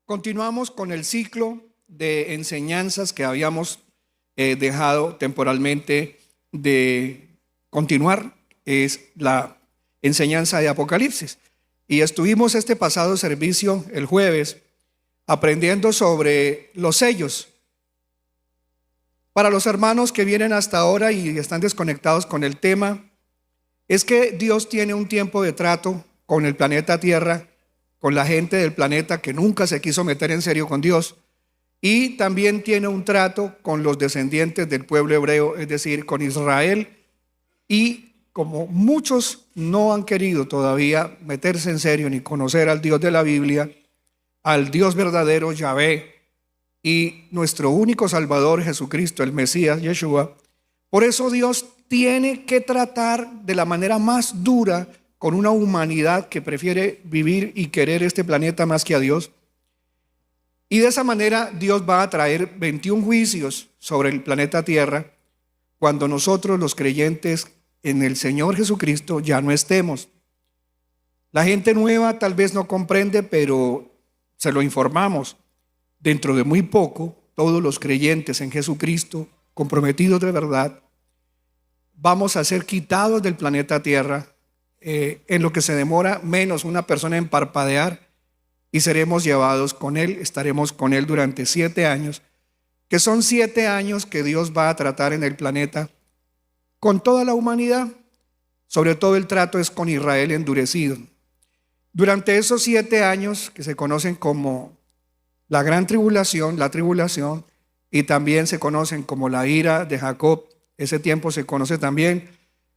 Continuamos con el ciclo de enseñanzas que habíamos dejado temporalmente de continuar. Es la enseñanza de Apocalipsis. Y estuvimos este pasado servicio, el jueves, aprendiendo sobre los sellos. Para los hermanos que vienen hasta ahora y están desconectados con el tema, es que Dios tiene un tiempo de trato con el planeta Tierra, con la gente del planeta que nunca se quiso meter en serio con Dios, y también tiene un trato con los descendientes del pueblo hebreo, es decir, con Israel. Y como muchos no han querido todavía meterse en serio ni conocer al Dios de la Biblia, al Dios verdadero, Yahvé, y nuestro único Salvador, Jesucristo, el Mesías, Yeshua, por eso Dios tiene que tratar de la manera más dura con una humanidad que prefiere vivir y querer este planeta más que a Dios. Y de esa manera Dios va a traer 21 juicios sobre el planeta Tierra cuando nosotros, los creyentes en el Señor Jesucristo, ya no estemos. La gente nueva tal vez no comprende, pero se lo informamos. Dentro de muy poco, todos los creyentes en Jesucristo, comprometidos de verdad, vamos a ser quitados del planeta Tierra en lo que se demora menos una persona en parpadear, y seremos llevados con Él. Estaremos con Él durante 7 años, que son 7 años que Dios va a tratar en el planeta con toda la humanidad. Sobre todo el trato es con Israel endurecido. Durante esos 7 años, que se conocen como la gran tribulación, la tribulación, y también se conocen como la ira de Jacob, ese tiempo se conoce también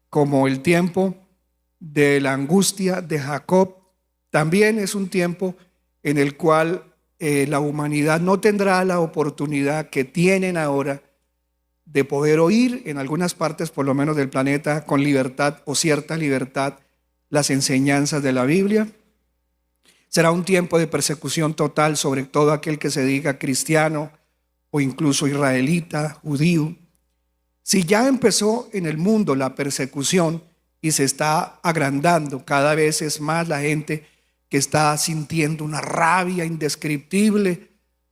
como el tiempo de la angustia de Jacob. También es un tiempo en el cual la humanidad no tendrá la oportunidad que tienen ahora de poder oír en algunas partes, por lo menos del planeta, con libertad o cierta libertad, las enseñanzas de la Biblia. Será un tiempo de persecución total sobre todo aquel que se diga cristiano o incluso israelita, judío. Si ya empezó en el mundo la persecución y se está agrandando, cada vez es más la gente que está sintiendo una rabia indescriptible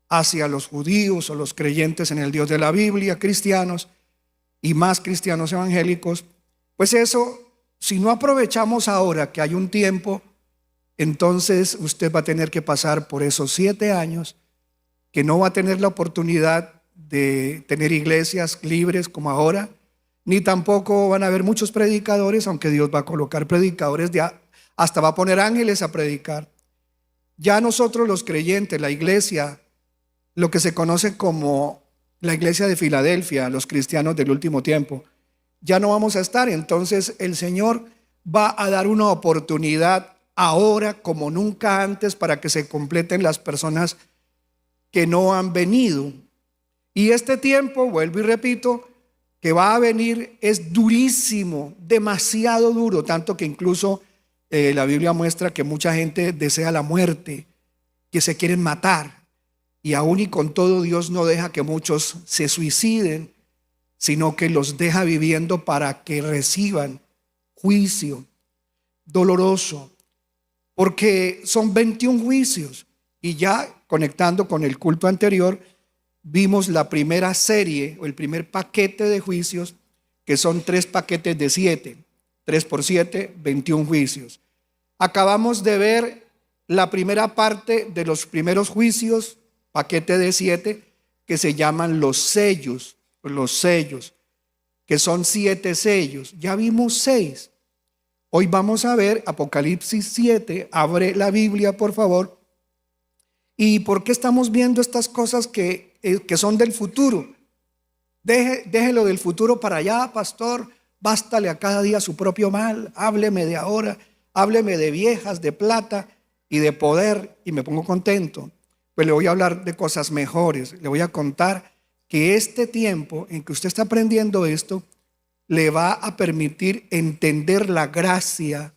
hacia los judíos o los creyentes en el Dios de la Biblia, cristianos y más cristianos evangélicos, pues eso, si no aprovechamos ahora que hay un tiempo, entonces usted va a tener que pasar por esos 7 años que no va a tener la oportunidad de tener iglesias libres como ahora, ni tampoco van a haber muchos predicadores, aunque Dios va a colocar predicadores, hasta va a poner ángeles a predicar. Ya nosotros los creyentes, la iglesia, lo que se conoce como la iglesia de Filadelfia, los cristianos del último tiempo, ya no vamos a estar. Entonces el Señor va a dar una oportunidad ahora como nunca antes para que se completen las personas que no han venido. Y este tiempo, vuelvo y repito, que va a venir es durísimo, demasiado duro, tanto que incluso la Biblia muestra que mucha gente desea la muerte, que se quieren matar, y aún y con todo Dios no deja que muchos se suiciden, sino que los deja viviendo para que reciban juicio doloroso, porque son 21 juicios. Y ya conectando con el culto anterior, vimos la primera serie o el primer paquete de juicios, que son 3 paquetes de 7, 3 por 7, 21 juicios. Acabamos de ver la primera parte de los primeros juicios, paquete de 7, que se llaman los sellos, que son 7 sellos. Ya vimos 6. Hoy vamos a ver Apocalipsis 7. Abre la Biblia, por favor. ¿Y por qué estamos viendo estas cosas que son del futuro? Déjelo del futuro para allá, pastor. Bástale a cada día su propio mal. Hábleme de ahora. Hábleme de viejas, de plata y de poder, y me pongo contento. Pues le voy a hablar de cosas mejores. Le voy a contar que este tiempo en que usted está aprendiendo esto le va a permitir entender la gracia,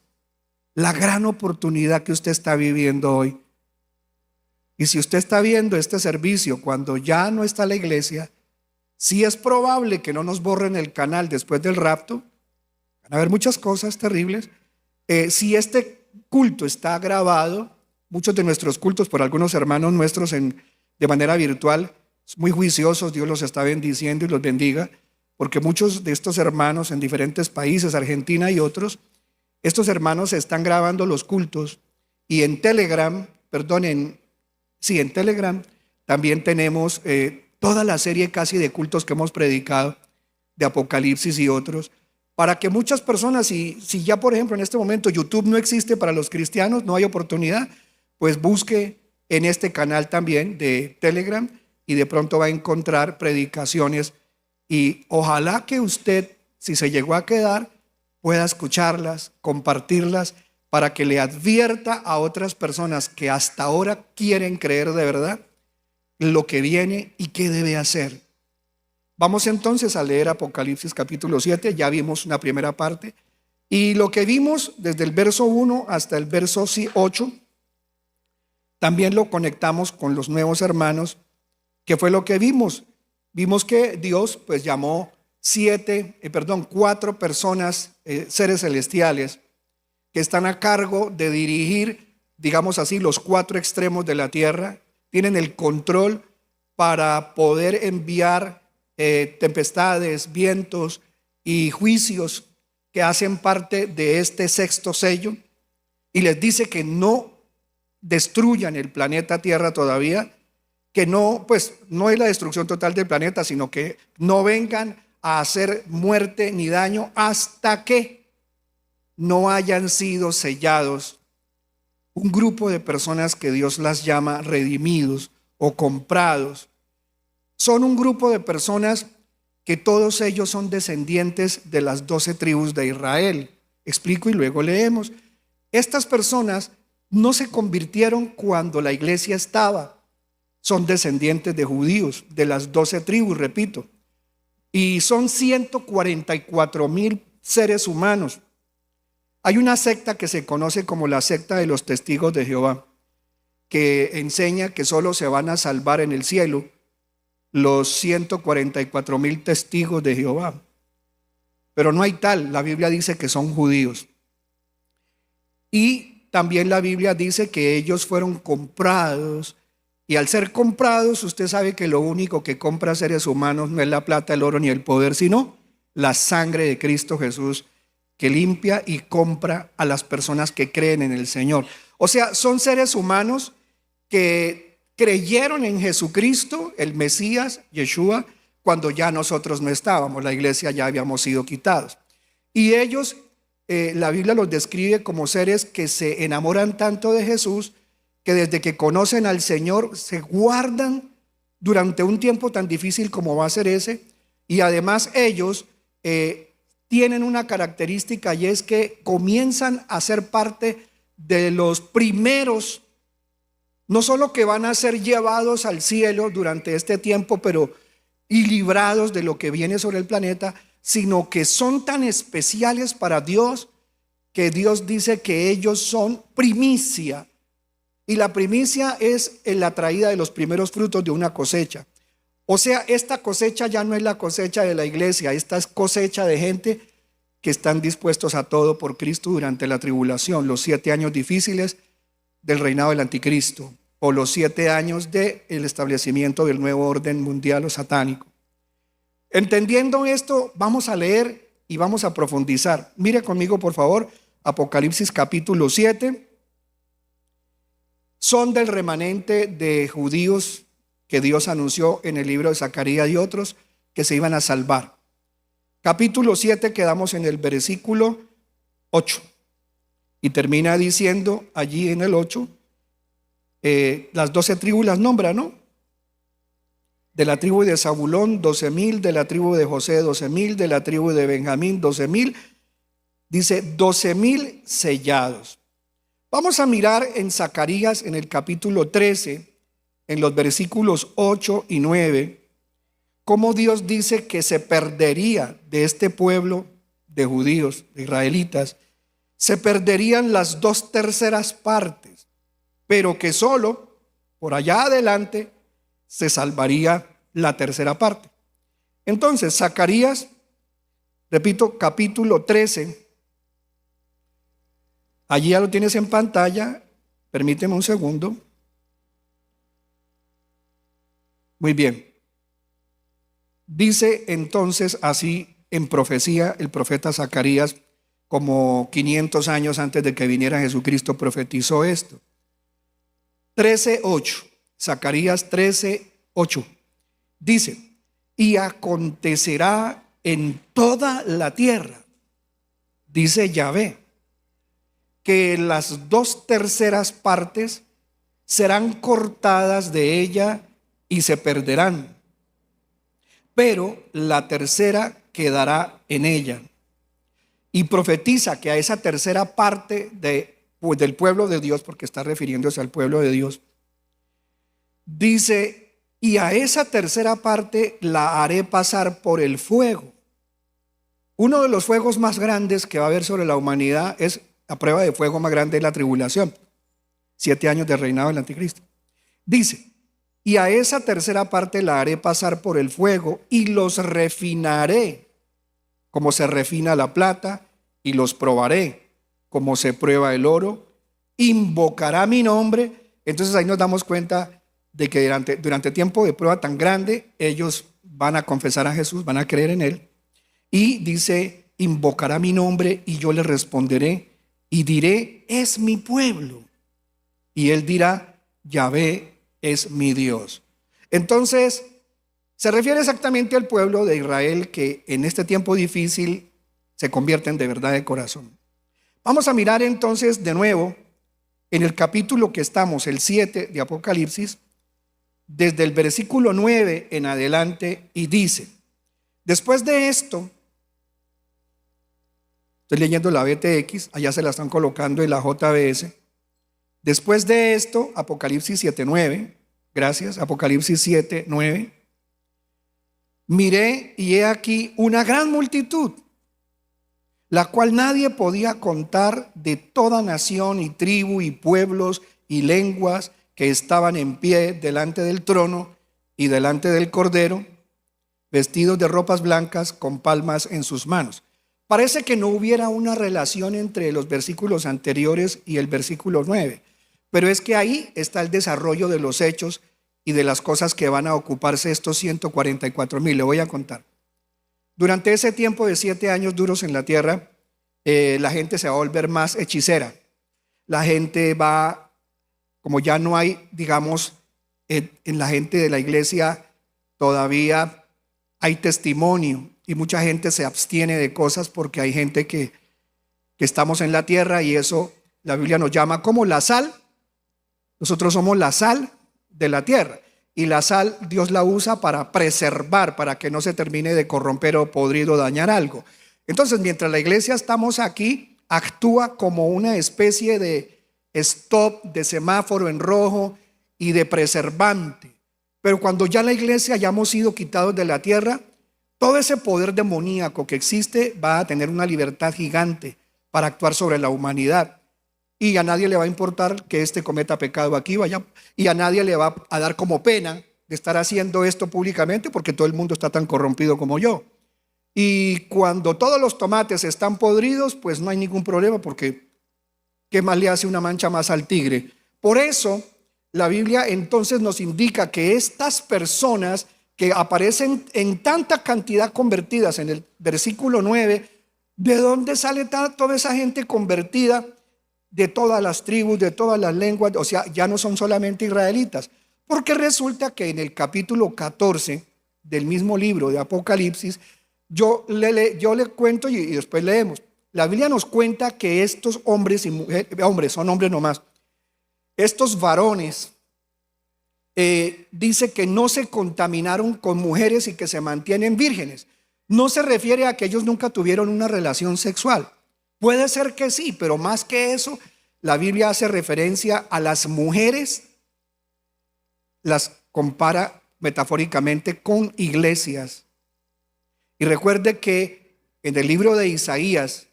la gran oportunidad que usted está viviendo hoy. Y si usted está viendo este servicio cuando ya no está la iglesia, sí es probable que no nos borren el canal después del rapto. Van a haber muchas cosas terribles. Si este culto está grabado, muchos de nuestros cultos por algunos hermanos nuestros de manera virtual, muy juiciosos. Dios los está bendiciendo y los bendiga, porque muchos de estos hermanos en diferentes países, Argentina y otros, estos hermanos están grabando los cultos, y en Telegram, en Telegram también tenemos toda la serie casi de cultos que hemos predicado, de Apocalipsis y otros, para que muchas personas, si ya por ejemplo en este momento YouTube no existe para los cristianos, no hay oportunidad, pues busque en este canal también de Telegram y de pronto va a encontrar predicaciones, y ojalá que usted, si se llegó a quedar, pueda escucharlas, compartirlas, para que le advierta a otras personas que hasta ahora quieren creer de verdad lo que viene y qué debe hacer. Vamos entonces a leer Apocalipsis capítulo 7, ya vimos una primera parte, y lo que vimos desde el verso 1 hasta el verso 8, también lo conectamos con los nuevos hermanos. ¿Qué fue lo que vimos? Vimos que Dios pues llamó 4 personas, seres celestiales, que están a cargo de dirigir, digamos así, los 4 extremos de la tierra. Tienen el control para poder enviar tempestades, vientos y juicios que hacen parte de este 6º sello, y les dice que no destruyan el planeta Tierra todavía, que no es la destrucción total del planeta, sino que no vengan a hacer muerte ni daño hasta que no hayan sido sellados un grupo de personas que Dios las llama redimidos o comprados. Son un grupo de personas que todos ellos son descendientes de las 12 tribus de Israel. Explico y luego leemos. Estas personas no se convirtieron cuando la iglesia estaba. Son descendientes de judíos, de las 12 tribus, repito. Y son 144,000 seres humanos. Hay una secta que se conoce como la secta de los testigos de Jehová, que enseña que solo se van a salvar en el cielo los 144,000 testigos de Jehová. Pero no hay tal, la Biblia dice que son judíos. Y también la Biblia dice que ellos fueron comprados, y al ser comprados, usted sabe que lo único que compra seres humanos no es la plata, el oro ni el poder, sino la sangre de Cristo Jesús, que limpia y compra a las personas que creen en el Señor. O sea, son seres humanos que creyeron en Jesucristo, el Mesías, Yeshua, cuando ya nosotros no estábamos, la iglesia ya habíamos sido quitados. Y ellos, la Biblia los describe como seres que se enamoran tanto de Jesús, que desde que conocen al Señor se guardan durante un tiempo tan difícil como va a ser ese. Y además ellos tienen una característica, y es que comienzan a ser parte de los primeros, no solo que van a ser llevados al cielo durante este tiempo, y librados de lo que viene sobre el planeta, sino que son tan especiales para Dios, que Dios dice que ellos son primicia. Y la primicia es la traída de los primeros frutos de una cosecha. O sea, esta cosecha ya no es la cosecha de la iglesia, esta es cosecha de gente que están dispuestos a todo por Cristo durante la tribulación, los 7 años difíciles del reinado del anticristo, o los 7 años del establecimiento del nuevo orden mundial o satánico. Entendiendo esto, vamos a leer y vamos a profundizar. Mire conmigo, por favor, Apocalipsis capítulo 7. Son del remanente de judíos que Dios anunció en el libro de Zacarías y otros que se iban a salvar. Capítulo 7, quedamos en el versículo 8 y termina diciendo allí en el 8, las 12 tribus las nombra, ¿no? De la tribu de Zabulón 12,000, de la tribu de José 12,000, de la tribu de Benjamín 12,000, dice 12,000 sellados. Vamos a mirar en Zacarías en el capítulo 13, en los versículos 8 y 9, cómo Dios dice que se perdería de este pueblo de judíos, de israelitas, se perderían las 2/3 partes, pero que solo por allá adelante se salvaría la 1/3 parte. Entonces, Zacarías, repito, capítulo 13, allí ya lo tienes en pantalla, Permíteme un segundo. Muy bien. Dice entonces así en profecía el profeta Zacarías, como 500 años antes de que viniera Jesucristo, profetizó esto. 13:8, Zacarías 13:8. Dice, y acontecerá en toda la tierra, dice Yahvé, que las 2/3 partes serán cortadas de ella y se perderán, pero la tercera quedará en ella. Y profetiza que a esa tercera parte del pueblo de Dios, porque está refiriéndose al pueblo de Dios, dice, y a esa tercera parte la haré pasar por el fuego. Uno de los fuegos más grandes que va a haber sobre la humanidad es la prueba de fuego más grande, de la tribulación. 7 años de reinado del anticristo. Dice, y a esa tercera parte la haré pasar por el fuego y los refinaré como se refina la plata, y los probaré como se prueba el oro. Invocará mi nombre. Entonces ahí nos damos cuenta de que durante tiempo de prueba tan grande, ellos van a confesar a Jesús, van a creer en él. Y dice, invocará mi nombre y yo le responderé y diré, es mi pueblo. Y él dirá, Yahvé es mi Dios. Entonces, se refiere exactamente al pueblo de Israel que en este tiempo difícil se convierten de verdad de corazón. Vamos a mirar entonces de nuevo en el capítulo que estamos, el 7 de Apocalipsis, desde el versículo 9 en adelante, y dice, después de esto, estoy leyendo la BTX, allá se la están colocando en la JBS. Después de esto, Apocalipsis 7:9, gracias, Apocalipsis 7:9, miré y he aquí una gran multitud, la cual nadie podía contar, de toda nación y tribu y pueblos y lenguas, que estaban en pie delante del trono y delante del Cordero, vestidos de ropas blancas con palmas en sus manos. Parece que no hubiera una relación entre los versículos anteriores y el versículo 9, pero es que ahí está el desarrollo de los hechos y de las cosas que van a ocuparse estos 144,000. Le voy a contar. Durante ese tiempo de 7 años duros en la tierra, la gente se va a volver más hechicera. La gente va, como ya no hay, digamos, en la gente de la iglesia todavía hay testimonio, y mucha gente se abstiene de cosas porque hay gente que estamos en la tierra, y eso la Biblia nos llama como la sal. Nosotros somos la sal de la tierra, y la sal Dios la usa para preservar, para que no se termine de corromper o podrir o dañar algo. Entonces, mientras la iglesia estamos aquí, actúa como una especie de stop, de semáforo en rojo y de preservante. Pero cuando ya la iglesia hayamos sido quitados de la tierra, todo ese poder demoníaco que existe va a tener una libertad gigante para actuar sobre la humanidad. Y a nadie le va a importar que éste cometa pecado aquí, vaya, y a nadie le va a dar como pena de estar haciendo esto públicamente, porque todo el mundo está tan corrompido como yo. Y cuando todos los tomates están podridos, pues no hay ningún problema, porque ¿qué más le hace una mancha más al tigre? Por eso la Biblia entonces nos indica que estas personas que aparecen en tanta cantidad convertidas en el versículo 9, ¿de dónde sale toda esa gente convertida? De todas las tribus, de todas las lenguas, o sea, ya no son solamente israelitas, porque resulta que en el capítulo 14 del mismo libro de Apocalipsis, yo le cuento y después leemos. La Biblia nos cuenta que estos hombres y mujeres, hombres, son hombres nomás, estos varones, dice que no se contaminaron con mujeres y que se mantienen vírgenes. No se refiere a que ellos nunca tuvieron una relación sexual. Puede ser que sí, pero más que eso, la Biblia hace referencia a las mujeres, las compara metafóricamente con iglesias. Y recuerde que en el libro de Isaías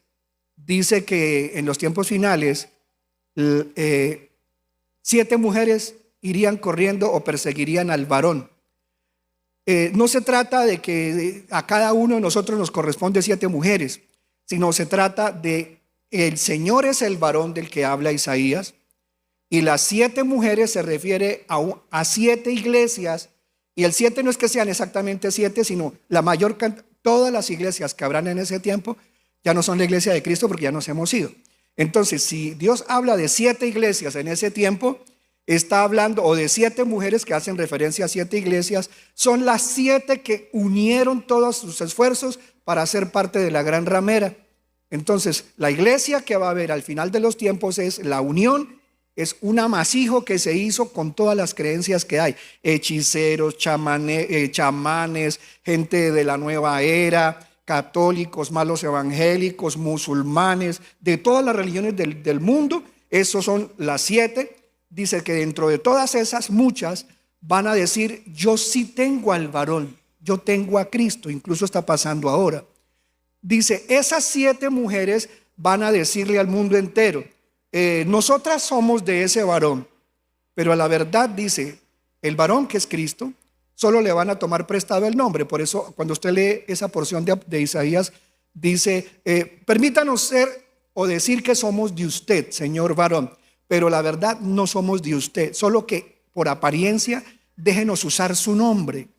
dice que en los tiempos finales 7 mujeres irían corriendo o perseguirían al varón. No se trata de que a cada uno de nosotros nos corresponde 7 mujeres, sino se trata de el Señor es el varón del que habla Isaías, Y las 7 mujeres se refiere a 7 iglesias. Y el 7 no es que sean exactamente 7, sino la mayor cantidad. Todas las iglesias que habrán en ese tiempo ya no son la iglesia de Cristo porque ya nos hemos ido. Entonces, si Dios habla de 7 iglesias en ese tiempo, está hablando, o de 7 mujeres que hacen referencia a 7 iglesias, son las 7 que unieron todos sus esfuerzos para ser parte de la gran ramera. Entonces, la iglesia que va a haber al final de los tiempos es la unión, es un amasijo que se hizo con todas las creencias que hay: hechiceros, chamanes, gente de la nueva era, católicos, malos evangélicos, musulmanes, de todas las religiones del mundo. Esos son las 7. Dice que dentro de todas esas, muchas van a decir: yo sí tengo al varón, yo tengo a Cristo. Incluso está pasando ahora. Dice, esas 7 mujeres van a decirle al mundo entero: nosotras somos de ese varón. Pero a la verdad, dice, el varón, que es Cristo, solo le van a tomar prestado el nombre. Por eso cuando usted lee esa porción de Isaías, dice, permítanos ser o decir que somos de usted, señor varón, pero la verdad no somos de usted, solo que por apariencia déjenos usar su nombre,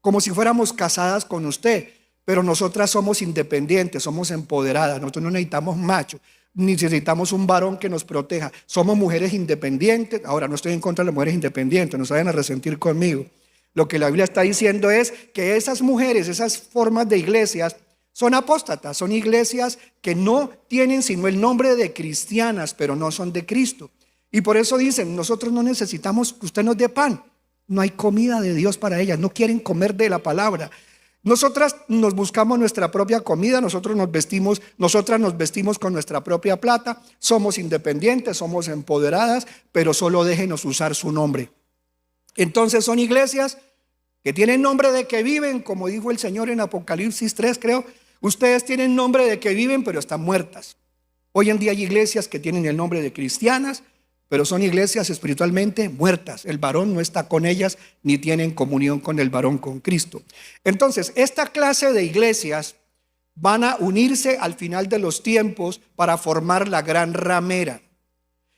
como si fuéramos casadas con usted. Pero nosotras somos independientes, somos empoderadas, nosotros no necesitamos macho, ni necesitamos un varón que nos proteja. Somos mujeres independientes. Ahora, no estoy en contra de las mujeres independientes, no se vayan a resentir conmigo. Lo que la Biblia está diciendo es que esas mujeres, esas formas de iglesias, son apóstatas, son iglesias que no tienen sino el nombre de cristianas, pero no son de Cristo. Y por eso dicen, nosotros no necesitamos que usted nos dé pan. No hay comida de Dios para ellas, no quieren comer de la palabra. Nosotras nos buscamos nuestra propia comida, nosotras nos vestimos con nuestra propia plata, somos independientes, somos empoderadas, pero solo déjenos usar su nombre. Entonces son iglesias que tienen nombre de que viven, como dijo el Señor en Apocalipsis 3, creo. Ustedes tienen nombre de que viven, pero están muertas. Hoy en día hay iglesias que tienen el nombre de cristianas, pero son iglesias espiritualmente muertas. El varón no está con ellas, ni tienen comunión con el varón, con Cristo. Entonces, esta clase de iglesias van a unirse al final de los tiempos para formar la gran ramera.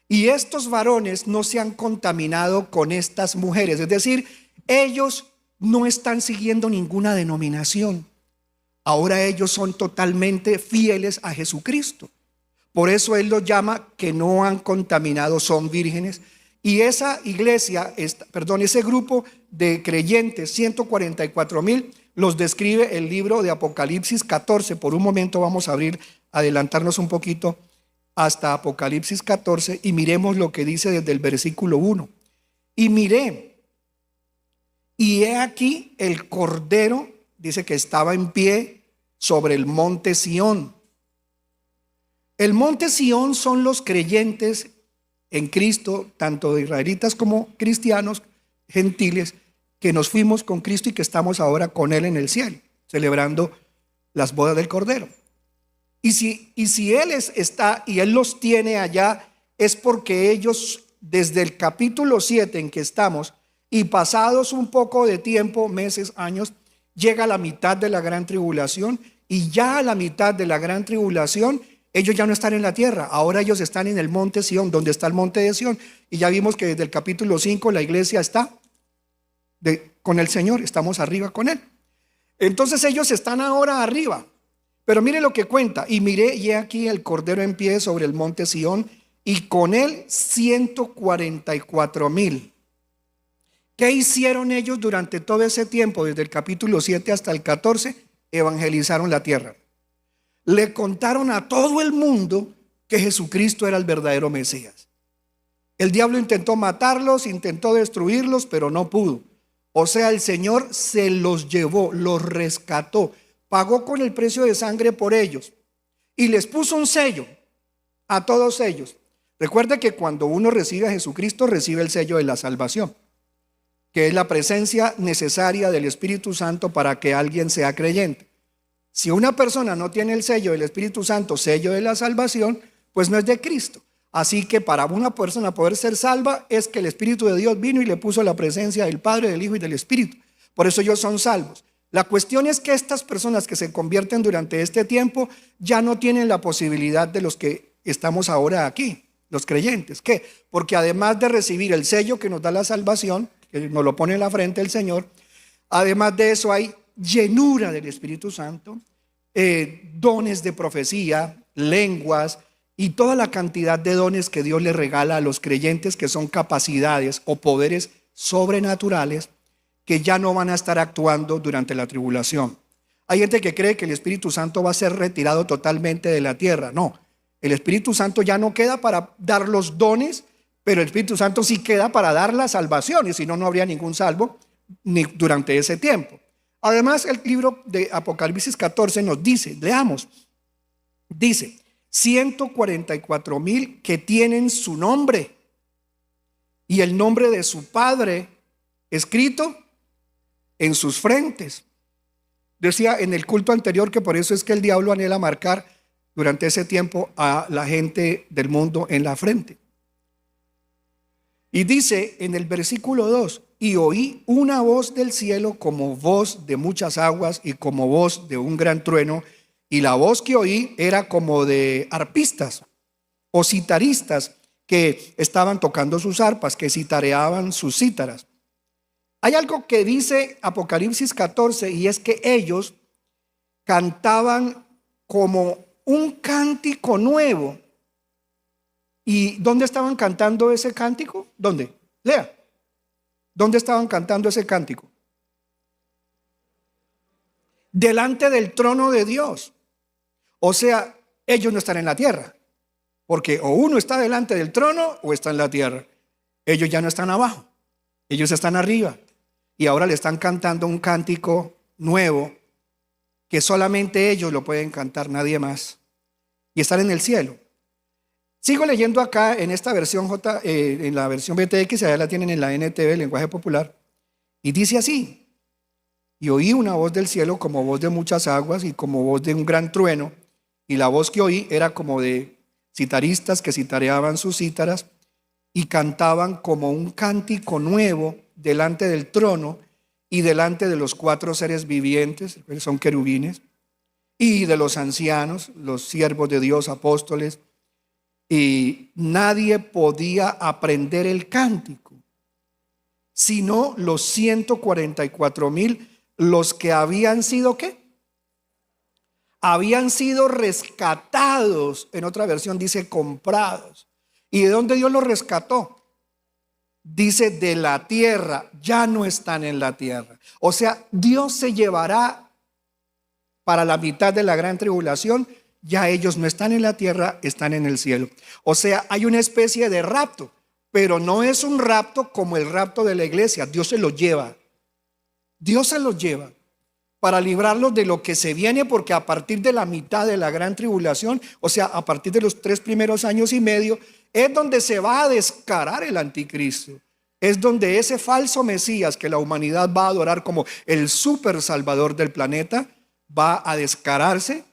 Y estos varones no se han contaminado con estas mujeres, es decir, ellos no están siguiendo ninguna denominación. Ahora ellos son totalmente fieles a Jesucristo. Por eso Él los llama que no han contaminado, son vírgenes. Y esa iglesia, ese grupo de creyentes, 144,000, los describe el libro de Apocalipsis 14. Por un momento vamos a adelantarnos un poquito hasta Apocalipsis 14 y miremos lo que dice desde el versículo 1. Y miré, y he aquí el Cordero, dice que estaba en pie sobre el monte Sión. El monte Sión son los creyentes en Cristo, tanto de israelitas como cristianos, gentiles, que nos fuimos con Cristo y que estamos ahora con Él en el cielo, celebrando las bodas del Cordero. Y si Él está y Él los tiene allá, es porque ellos, desde el capítulo 7 en que estamos, y pasados un poco de tiempo, meses, años, llega la mitad de la gran tribulación, y ya a la mitad de la gran tribulación, ellos ya no están en la tierra, ahora ellos están en el monte Sión, donde está el monte de Sión. Y ya vimos que desde el capítulo 5 la iglesia está con el Señor, estamos arriba con Él. Entonces ellos están ahora arriba. Pero mire lo que cuenta: y miré, y he aquí el Cordero en pie sobre el monte Sión, y con él 144,000. ¿Qué hicieron ellos durante todo ese tiempo, desde el capítulo 7 hasta el 14? Evangelizaron la tierra. Le contaron a todo el mundo que Jesucristo era el verdadero Mesías. El diablo intentó matarlos, intentó destruirlos, pero no pudo. O sea, el Señor se los llevó, los rescató, pagó con el precio de sangre por ellos y les puso un sello a todos ellos. Recuerde que cuando uno recibe a Jesucristo, recibe el sello de la salvación, que es la presencia necesaria del Espíritu Santo para que alguien sea creyente. Si una persona no tiene el sello del Espíritu Santo, sello de la salvación, pues no es de Cristo. Así que para una persona poder ser salva es que el Espíritu de Dios vino y le puso la presencia del Padre, del Hijo y del Espíritu. Por eso ellos son salvos. La cuestión es que estas personas que se convierten durante este tiempo ya no tienen la posibilidad de los que estamos ahora aquí. los creyentes. ¿Qué? Porque además de recibir el sello que nos da la salvación, que nos lo pone en la frente el Señor, además de eso hay llenura del Espíritu Santo, dones de profecía, lenguas y toda la cantidad de dones que Dios le regala a los creyentes, que son capacidades o poderes sobrenaturales que ya no van a estar actuando durante la tribulación. Hay gente que cree que el Espíritu Santo va a ser retirado totalmente de la tierra. No, el Espíritu Santo ya no queda para dar los dones, pero el Espíritu Santo sí queda para dar la salvación, y si no, no habría ningún salvo ni durante ese tiempo. Además, el libro de Apocalipsis 14 nos dice, leamos, dice, 144,000 que tienen su nombre y el nombre de su Padre escrito en sus frentes. Decía en el culto anterior que por eso es que el diablo anhela marcar durante ese tiempo a la gente del mundo en la frente. Y dice en el versículo 2, y oí una voz del cielo como voz de muchas aguas y como voz de un gran trueno, y la voz que oí era como de arpistas o citaristas que estaban tocando sus arpas, que citareaban sus cítaras. Hay algo que dice Apocalipsis 14 y es que ellos cantaban como un cántico nuevo. ¿Y dónde estaban cantando ese cántico? ¿Dónde? Lea. ¿Dónde estaban cantando ese cántico? Delante del trono de Dios. O sea, ellos no están en la tierra, porque o uno está delante del trono o está en la tierra. Ellos ya no están abajo, ellos están arriba. Y ahora le están cantando un cántico nuevo que solamente ellos lo pueden cantar, nadie más. Y están en el cielo. Sigo leyendo acá en esta versión en la versión BTX, allá la tienen en la NTV, lenguaje popular, y dice así: y oí una voz del cielo como voz de muchas aguas y como voz de un gran trueno, y la voz que oí era como de citaristas que citareaban sus cítaras y cantaban como un cántico nuevo delante del trono y delante de los 4 seres vivientes, que son querubines, y de los ancianos, los siervos de Dios, apóstoles. Y nadie podía aprender el cántico, sino los 144,000, los que habían sido ¿qué? Habían sido rescatados. En otra versión dice comprados. ¿Y de dónde Dios los rescató? Dice de la tierra. Ya no están en la tierra. O sea, Dios se llevará para la mitad de la gran tribulación. Ya ellos no están en la tierra, están en el cielo. O sea, hay una especie de rapto, pero no es un rapto como el rapto de la iglesia. Dios se los lleva. Dios se los lleva para librarlos de lo que se viene, porque a partir de la mitad de la gran tribulación, o sea, a partir de los 3 primeros años y medio, es donde se va a descarar el anticristo. Es donde ese falso Mesías que la humanidad va a adorar como el super salvador del planeta, va a descararse.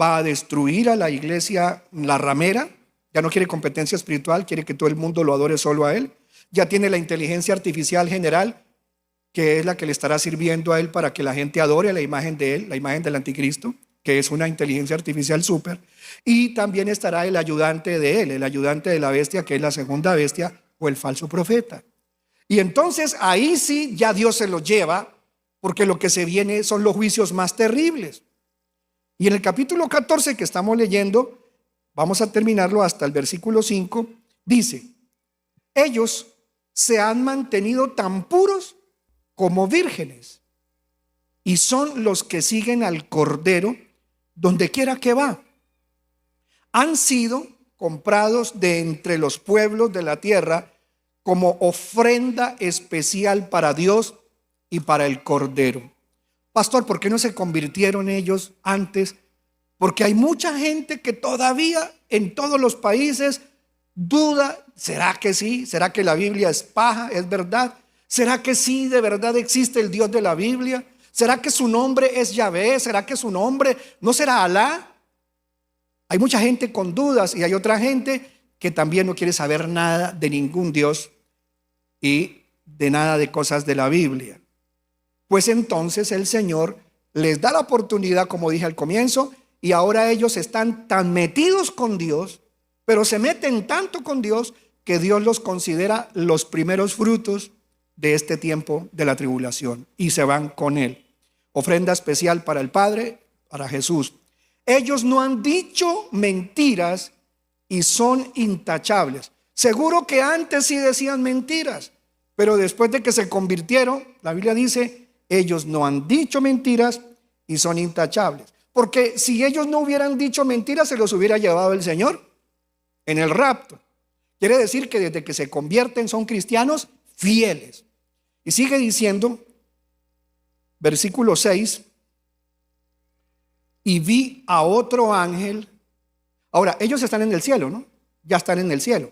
Va a destruir a la iglesia, la ramera. Ya no quiere competencia espiritual, quiere que todo el mundo lo adore solo a él. Ya tiene la inteligencia artificial general, que es la que le estará sirviendo a él para que la gente adore a la imagen de él, la imagen del anticristo, que es una inteligencia artificial súper. Y también estará el ayudante de él, el ayudante de la bestia, que es la segunda bestia o el falso profeta. Y entonces ahí sí ya Dios se los lleva, porque lo que se viene son los juicios más terribles. Y en el capítulo 14 que estamos leyendo, vamos a terminarlo hasta el versículo 5, dice: ellos se han mantenido tan puros como vírgenes, y son los que siguen al Cordero donde quiera que va. Han sido comprados de entre los pueblos de la tierra como ofrenda especial para Dios y para el Cordero. Pastor, ¿por qué no se convirtieron ellos antes? Porque hay mucha gente que todavía en todos los países duda. ¿Será que sí? ¿Será que la Biblia es paja? ¿Es verdad? ¿Será que sí de verdad existe el Dios de la Biblia? ¿Será que su nombre es Yahvé? ¿Será que su nombre no será Alá? Hay mucha gente con dudas y hay otra gente que también no quiere saber nada de ningún Dios y de nada de cosas de la Biblia. Pues entonces el Señor les da la oportunidad, como dije al comienzo, y ahora ellos están tan metidos con Dios, pero se meten tanto con Dios que Dios los considera los primeros frutos de este tiempo de la tribulación y se van con Él. Ofrenda especial para el Padre, para Jesús. Ellos no han dicho mentiras y son intachables. Seguro que antes sí decían mentiras, pero después de que se convirtieron, la Biblia dice, ellos no han dicho mentiras y son intachables. Porque si ellos no hubieran dicho mentiras, se los hubiera llevado el Señor en el rapto. Quiere decir que desde que se convierten son cristianos fieles. Y sigue diciendo, versículo 6, y vi a otro ángel. Ahora, ellos están en el cielo, ¿no? Ya están en el cielo.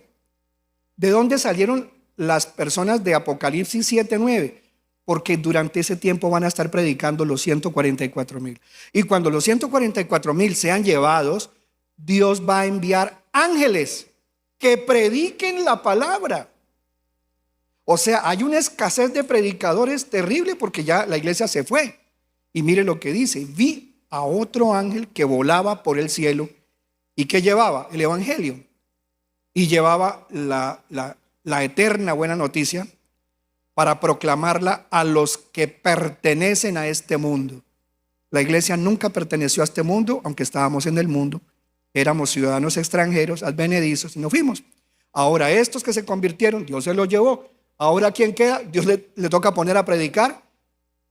¿De dónde salieron las personas de Apocalipsis 7:9? Porque durante ese tiempo van a estar predicando los 144,000. Y cuando los 144,000 sean llevados, Dios va a enviar ángeles que prediquen la palabra. O sea, hay una escasez de predicadores terrible porque ya la iglesia se fue. Y mire lo que dice, vi a otro ángel que volaba por el cielo y que llevaba el evangelio y llevaba la eterna buena noticia para proclamarla a los que pertenecen a este mundo. La iglesia nunca perteneció a este mundo, aunque estábamos en el mundo. Éramos ciudadanos extranjeros, advenedizos, y nos fuimos. Ahora estos que se convirtieron, Dios se los llevó. Ahora ¿quién queda? Dios le toca poner a predicar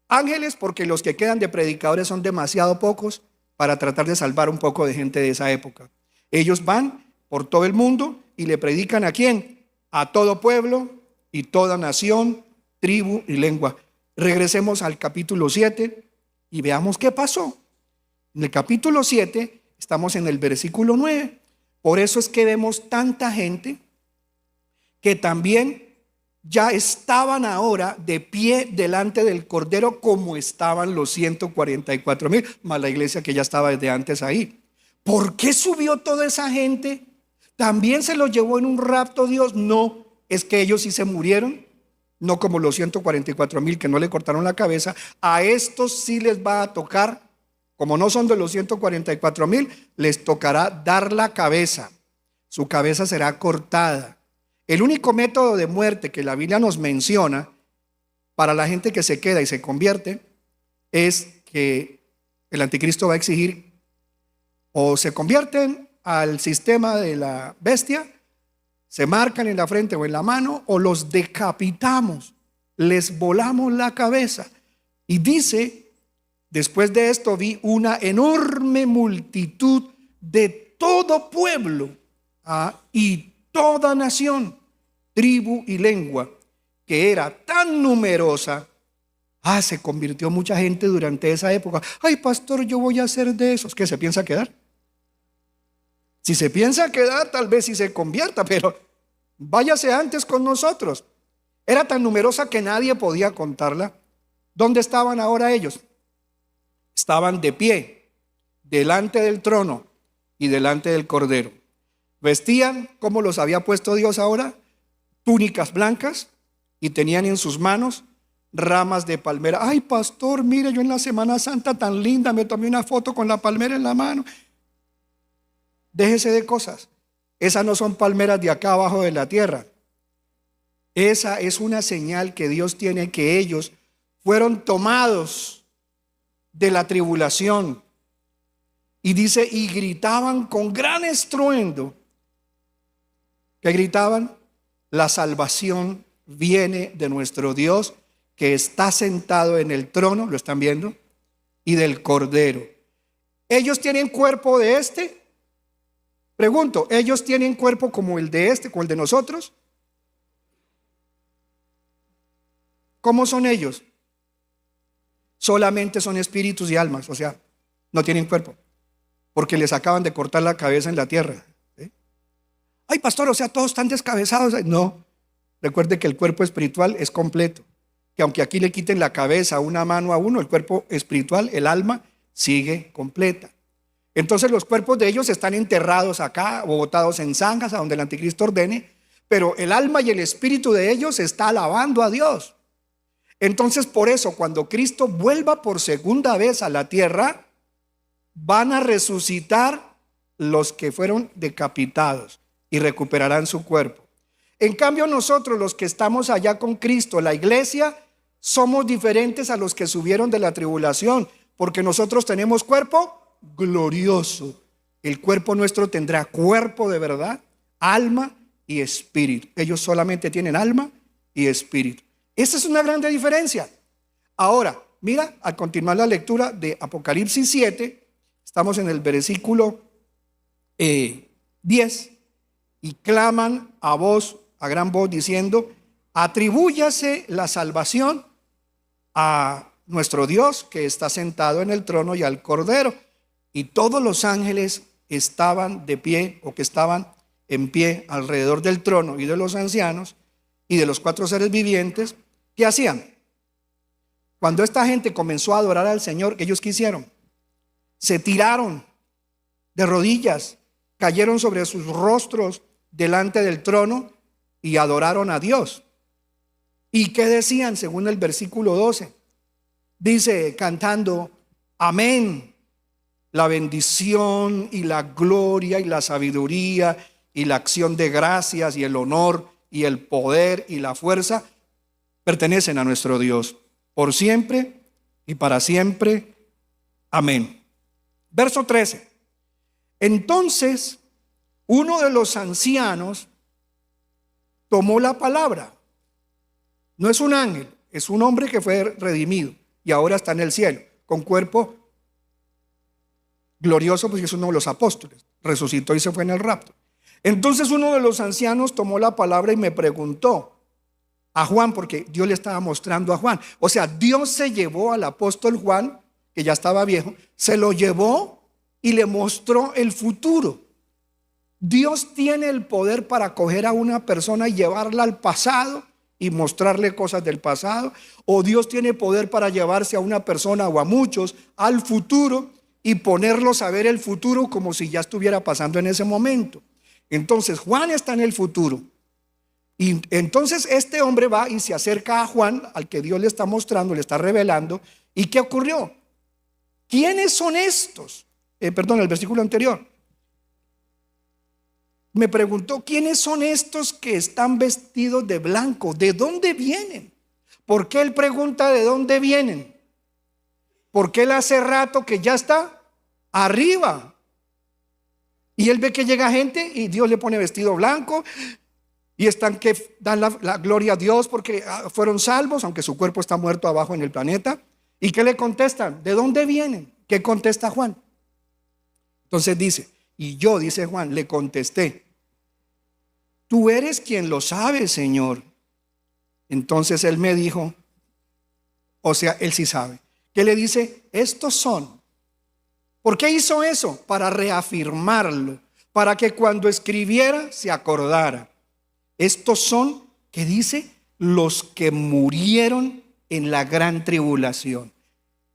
ángeles, porque los que quedan de predicadores son demasiado pocos para tratar de salvar un poco de gente de esa época. Ellos van por todo el mundo y le predican ¿a quién? A todo pueblo y toda nación, tribu y lengua. Regresemos al capítulo 7 y veamos qué pasó. En el capítulo 7 estamos en el versículo 9. Por eso es que vemos tanta gente que también ya estaban ahora de pie delante del Cordero, como estaban los 144,000, más la iglesia que ya estaba desde antes ahí. ¿Por qué subió toda esa gente? ¿También se los llevó en un rapto Dios? No, es que ellos sí se murieron, no como los 144,000 que no le cortaron la cabeza. A estos sí les va a tocar, como no son de los 144,000, les tocará dar la cabeza. Su cabeza será cortada. El único método de muerte que la Biblia nos menciona para la gente que se queda y se convierte es que el anticristo va a exigir o se convierten al sistema de la bestia, se marcan en la frente o en la mano, o los decapitamos, les volamos la cabeza. Y dice, después de esto vi una enorme multitud de todo pueblo y toda nación, tribu y lengua, que era tan numerosa. Se convirtió mucha gente durante esa época. Ay, pastor, yo voy a ser de esos. ¿Qué se piensa quedar? Si se piensa quedar, tal vez sí se convierta, pero váyase antes con nosotros. Era tan numerosa que nadie podía contarla. ¿Dónde estaban ahora ellos? Estaban de pie, delante del trono y delante del Cordero. Vestían como los había puesto Dios ahora, túnicas blancas, y tenían en sus manos ramas de palmera. Ay, pastor, mire, yo en la Semana Santa tan linda me tomé una foto con la palmera en la mano. Déjese de cosas. Esas no son palmeras de acá abajo de la tierra. Esa es una señal que Dios tiene, que ellos fueron tomados de la tribulación. Y dice, y gritaban con gran estruendo. ¿Qué gritaban? La salvación viene de nuestro Dios, que está sentado en el trono, ¿lo están viendo? Y del Cordero. ¿Ellos tienen cuerpo de este? Pregunto, ¿ellos tienen cuerpo como el de este, como el de nosotros? ¿Cómo son ellos? Solamente son espíritus y almas, o sea, no tienen cuerpo, porque les acaban de cortar la cabeza en la tierra. Ay, pastor, o sea, todos están descabezados. No, recuerde que el cuerpo espiritual es completo, que aunque aquí le quiten la cabeza, una mano a uno, el cuerpo espiritual, el alma, sigue completa. Entonces los cuerpos de ellos están enterrados acá o botados en zanjas, a donde el anticristo ordene, pero el alma y el espíritu de ellos está alabando a Dios. Entonces por eso, cuando Cristo vuelva por segunda vez a la tierra, van a resucitar los que fueron decapitados. y recuperarán su cuerpo. En cambio, nosotros los que estamos allá con Cristo, la iglesia, somos diferentes a los que subieron de la tribulación, porque nosotros tenemos cuerpo glorioso. El cuerpo nuestro tendrá cuerpo de verdad, alma y espíritu. Ellos solamente tienen alma y espíritu. Esa es una grande diferencia. Ahora, mira, al continuar la lectura de Apocalipsis 7, estamos en el versículo 10, y claman a gran voz diciendo: atribúyase la salvación a nuestro Dios que está sentado en el trono y al Cordero. Y todos los ángeles estaban de pie, o que estaban en pie alrededor del trono y de los ancianos y de los 4 seres vivientes. ¿Qué hacían? Cuando esta gente comenzó a adorar al Señor, ellos ¿qué hicieron? Se tiraron de rodillas, cayeron sobre sus rostros delante del trono y adoraron a Dios. ¿Y qué decían según el versículo 12? Dice, cantando: amén, la bendición y la gloria y la sabiduría y la acción de gracias y el honor y el poder y la fuerza pertenecen a nuestro Dios, por siempre y para siempre. Amén. Verso 13. Entonces uno de los ancianos tomó la palabra. No es un ángel, es un hombre que fue redimido y ahora está en el cielo, con cuerpo glorioso, porque es uno de los apóstoles. Resucitó y se fue en el rapto. Entonces uno de los ancianos tomó la palabra y me preguntó a Juan, porque Dios le estaba mostrando a Juan. O sea, Dios se llevó al apóstol Juan, que ya estaba viejo, se lo llevó y le mostró el futuro. Dios tiene el poder para coger a una persona y llevarla al pasado y mostrarle cosas del pasado, o Dios tiene poder para llevarse a una persona o a muchos al futuro y ponerlos a ver el futuro como si ya estuviera pasando en ese momento. Entonces Juan está en el futuro, y entonces este hombre va y se acerca a Juan, al que Dios le está mostrando, le está revelando. ¿Y qué ocurrió? ¿Quiénes son estos? El versículo anterior me preguntó: ¿quiénes son estos que están vestidos de blanco? ¿De dónde vienen? ¿Por qué él pregunta de dónde vienen? Porque él hace rato que ya está arriba y él ve que llega gente y Dios le pone vestido blanco y están que dan la gloria a Dios porque fueron salvos, aunque su cuerpo está muerto abajo en el planeta. ¿Y qué le contestan? ¿De dónde vienen? ¿Qué contesta Juan? Entonces dice: y yo, dice Juan, le contesté: tú eres quien lo sabe, Señor. Entonces él me dijo, o sea, él sí sabe, que le dice: estos son. ¿Por qué hizo eso? Para reafirmarlo, para que cuando escribiera se acordara. Estos son, ¿qué dice? Los que murieron en la gran tribulación.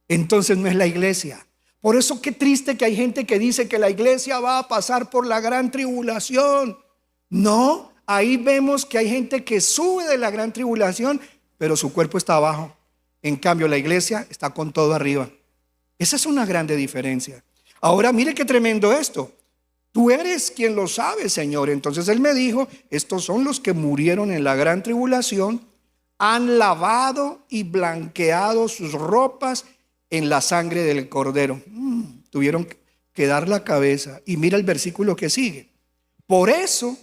Entonces no es la iglesia. Por eso qué triste que hay gente que dice que la iglesia va a pasar por la gran tribulación. No, ahí vemos que hay gente que sube de la gran tribulación, pero su cuerpo está abajo. En cambio, la iglesia está con todo arriba. Esa es una grande diferencia. Ahora, mire qué tremendo esto. Tú eres quien lo sabe, Señor. Entonces él me dijo: estos son los que murieron en la gran tribulación, han lavado y blanqueado sus ropas en la sangre del Cordero. Tuvieron que dar la cabeza. Y mira el versículo que sigue. Por eso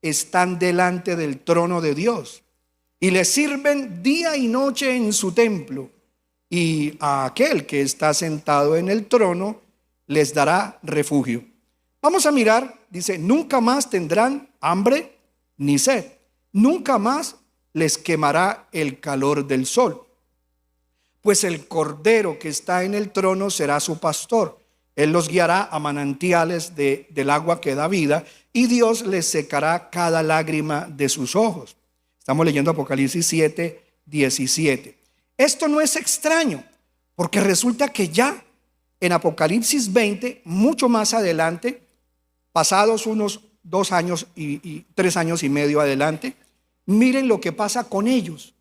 están delante del trono de Dios y le sirven día y noche en su templo, y a aquel que está sentado en el trono les dará refugio. Vamos a mirar, dice: nunca más tendrán hambre ni sed, nunca más les quemará el calor del sol, pues el Cordero que está en el trono será su pastor. Él los guiará a manantiales del agua que da vida, y Dios les secará cada lágrima de sus ojos. Estamos leyendo Apocalipsis 7, 17. Esto no es extraño, porque resulta que ya en Apocalipsis 20, mucho más adelante, pasados unos 2 años y 3 años y medio adelante, miren lo que pasa con ellos.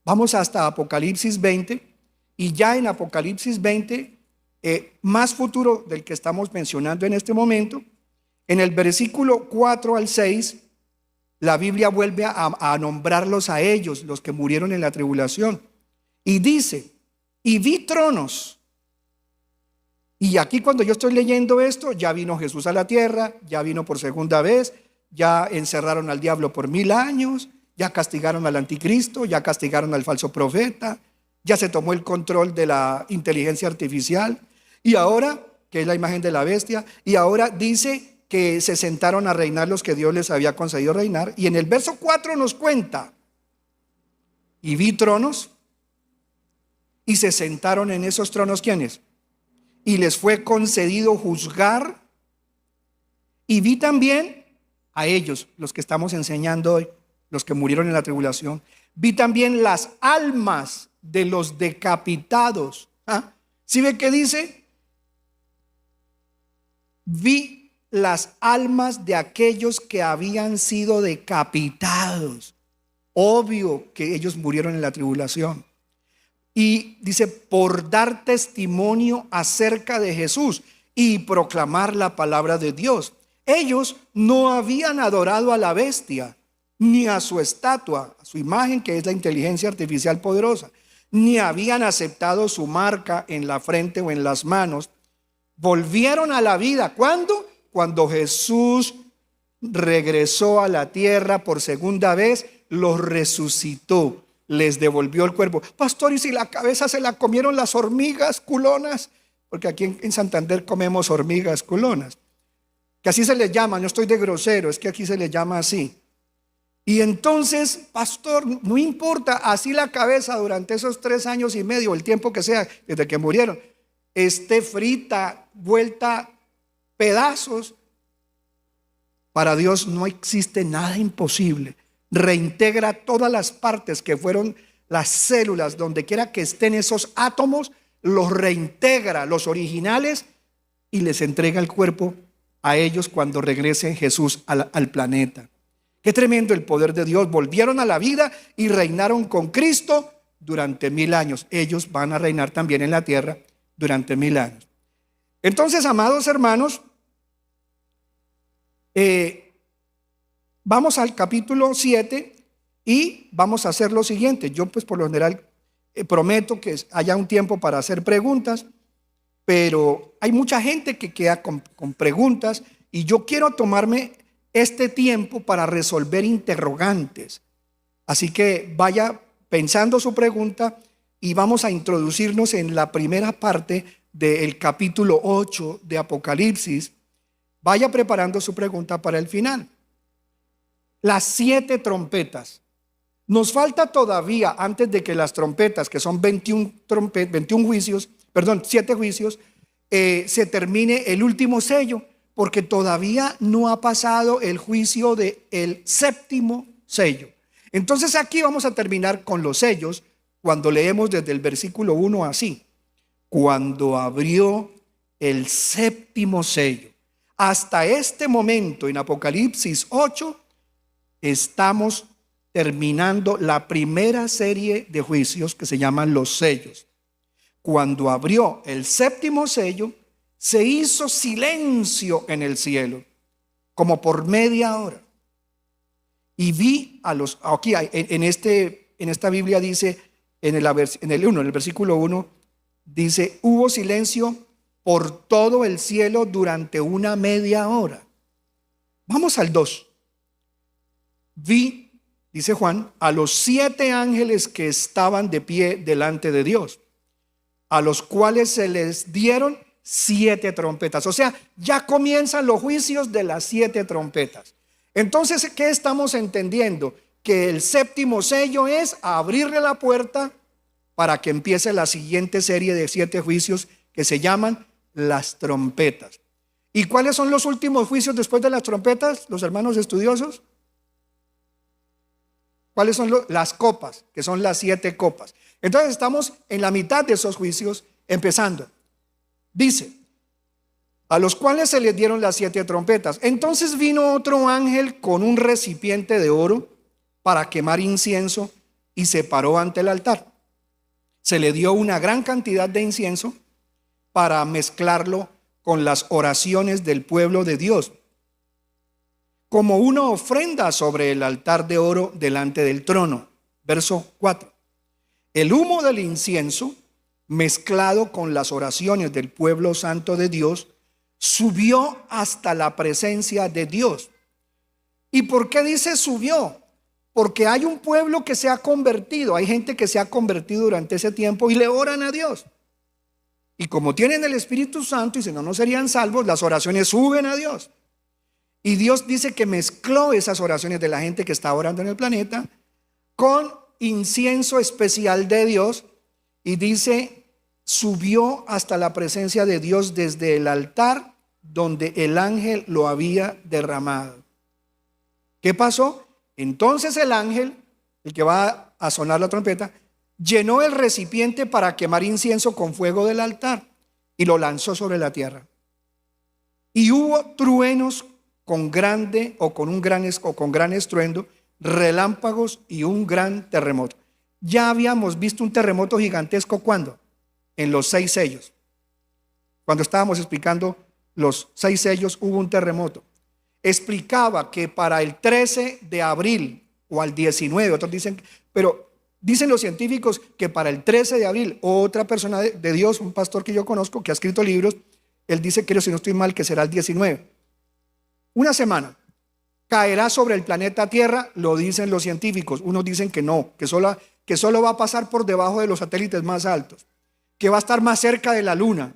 Vamos hasta Apocalipsis 20, y ya en Apocalipsis 20, más futuro del que estamos mencionando en este momento, En el versículo 4 al 6, la Biblia vuelve a nombrarlos a ellos, los que murieron en la tribulación. Y dice, y vi tronos. Y aquí cuando yo estoy leyendo esto, ya vino Jesús a la tierra, ya vino por segunda vez, ya encerraron al diablo por 1000 años, ya castigaron al anticristo, ya castigaron al falso profeta, ya se tomó el control de la inteligencia artificial. Y ahora, que es la imagen de la bestia, y ahora dice que se sentaron a reinar los que Dios les había concedido reinar. Y en el verso 4 nos cuenta, y vi tronos, y se sentaron en esos tronos, ¿quiénes? Y les fue concedido juzgar. Y vi también a ellos, los que estamos enseñando hoy, los que murieron en la tribulación. Vi también las almas de los decapitados. ¿Sí ve qué dice? Vi las almas de aquellos que habían sido decapitados. Obvio que ellos murieron en la tribulación. Y dice, por dar testimonio acerca de Jesús y proclamar la palabra de Dios. Ellos no habían adorado a la bestia, ni a su estatua, a su imagen, que es la inteligencia artificial poderosa, ni habían aceptado su marca en la frente o en las manos. Volvieron a la vida. ¿Cuándo? Cuando Jesús regresó a la tierra por segunda vez, los resucitó, les devolvió el cuerpo. Pastor, ¿y si la cabeza se la comieron las hormigas culonas? Porque aquí en Santander comemos hormigas culonas, que así se les llama, no estoy de grosero, es que aquí se les llama así. Y entonces, pastor, no importa, así la cabeza durante esos 3 años y medio, el tiempo que sea, desde que murieron, esté frita, vuelta pedazos, para Dios no existe nada imposible. Reintegra todas las partes que fueron las células, donde quiera que estén esos átomos, los reintegra, los originales, y les entrega el cuerpo a ellos cuando regrese Jesús al planeta. Qué tremendo el poder de Dios. Volvieron a la vida y reinaron con Cristo durante 1000 años. Ellos van a reinar también en la tierra durante 1000 años. Entonces, amados hermanos, vamos al capítulo 7 y vamos a hacer lo siguiente. Yo pues por lo general prometo que haya un tiempo para hacer preguntas, pero hay mucha gente que queda con preguntas y yo quiero tomarme este tiempo para resolver interrogantes. Así que vaya pensando su pregunta y vamos a introducirnos en la primera parte del capítulo 8 de Apocalipsis. Vaya preparando su pregunta para el final. Las 7 trompetas. Nos falta todavía, antes de que las trompetas, que son 21 juicios, 7 juicios, se termine el último sello, porque todavía no ha pasado el juicio del 7º sello. Entonces aquí vamos a terminar con los sellos, cuando leemos desde el versículo 1 así: cuando abrió el 7º sello. Hasta este momento en Apocalipsis 8 estamos terminando la primera serie de juicios que se llaman los sellos. Cuando abrió el 7º sello, se hizo silencio en el cielo, como por media hora. Y vi a los, aquí en esta Biblia dice, en el versículo 1, dice, hubo silencio por todo el cielo durante una media hora. Vamos al 2. Vi, dice Juan, a los 7 ángeles que estaban de pie delante de Dios, a los cuales se les dieron 7 trompetas. O sea, ya comienzan los juicios de las 7 trompetas. Entonces, ¿qué estamos entendiendo? Que el 7º sello es abrirle la puerta para que empiece la siguiente serie de 7 juicios que se llaman las trompetas. ¿Y cuáles son los últimos juicios después de las trompetas, los hermanos estudiosos? ¿Cuáles son las copas? Que son las 7 copas. Entonces estamos en la mitad de esos juicios, empezando. Dice, a los cuales se les dieron las 7 trompetas. Entonces vino otro ángel con un recipiente de oro para quemar incienso y se paró ante el altar. Se le dio una gran cantidad de incienso para mezclarlo con las oraciones del pueblo de Dios. como una ofrenda sobre el altar de oro delante del trono. Verso 4. El humo del incienso, mezclado con las oraciones del pueblo santo de Dios, subió hasta la presencia de Dios. ¿Y por qué dice subió? Porque hay un pueblo que se ha convertido, hay gente que se ha convertido durante ese tiempo y le oran a Dios. Y como tienen el Espíritu Santo, y si no, no serían salvos, las oraciones suben a Dios. Y Dios dice que mezcló esas oraciones de la gente que está orando en el planeta con incienso especial de Dios, y dice, subió hasta la presencia de Dios desde el altar donde el ángel lo había derramado. ¿Qué pasó? Entonces el ángel, el que va a sonar la trompeta, llenó el recipiente para quemar incienso con fuego del altar y lo lanzó sobre la tierra. Y hubo truenos con grande o con gran estruendo, relámpagos y un gran terremoto. Ya habíamos visto un terremoto gigantesco, ¿cuándo? En los 6 sellos. Cuando estábamos explicando los 6 sellos, hubo un terremoto. Explicaba que para el 13 de abril o al 19, otros dicen, pero dicen los científicos que para el 13 de abril, otra persona de Dios, un pastor que yo conozco que ha escrito libros, él dice, creo si no estoy mal, que será el 19. Una semana. Caerá sobre el planeta Tierra, lo dicen los científicos. Unos dicen que no, que solo va a pasar por debajo de los satélites más altos, que va a estar más cerca de la Luna,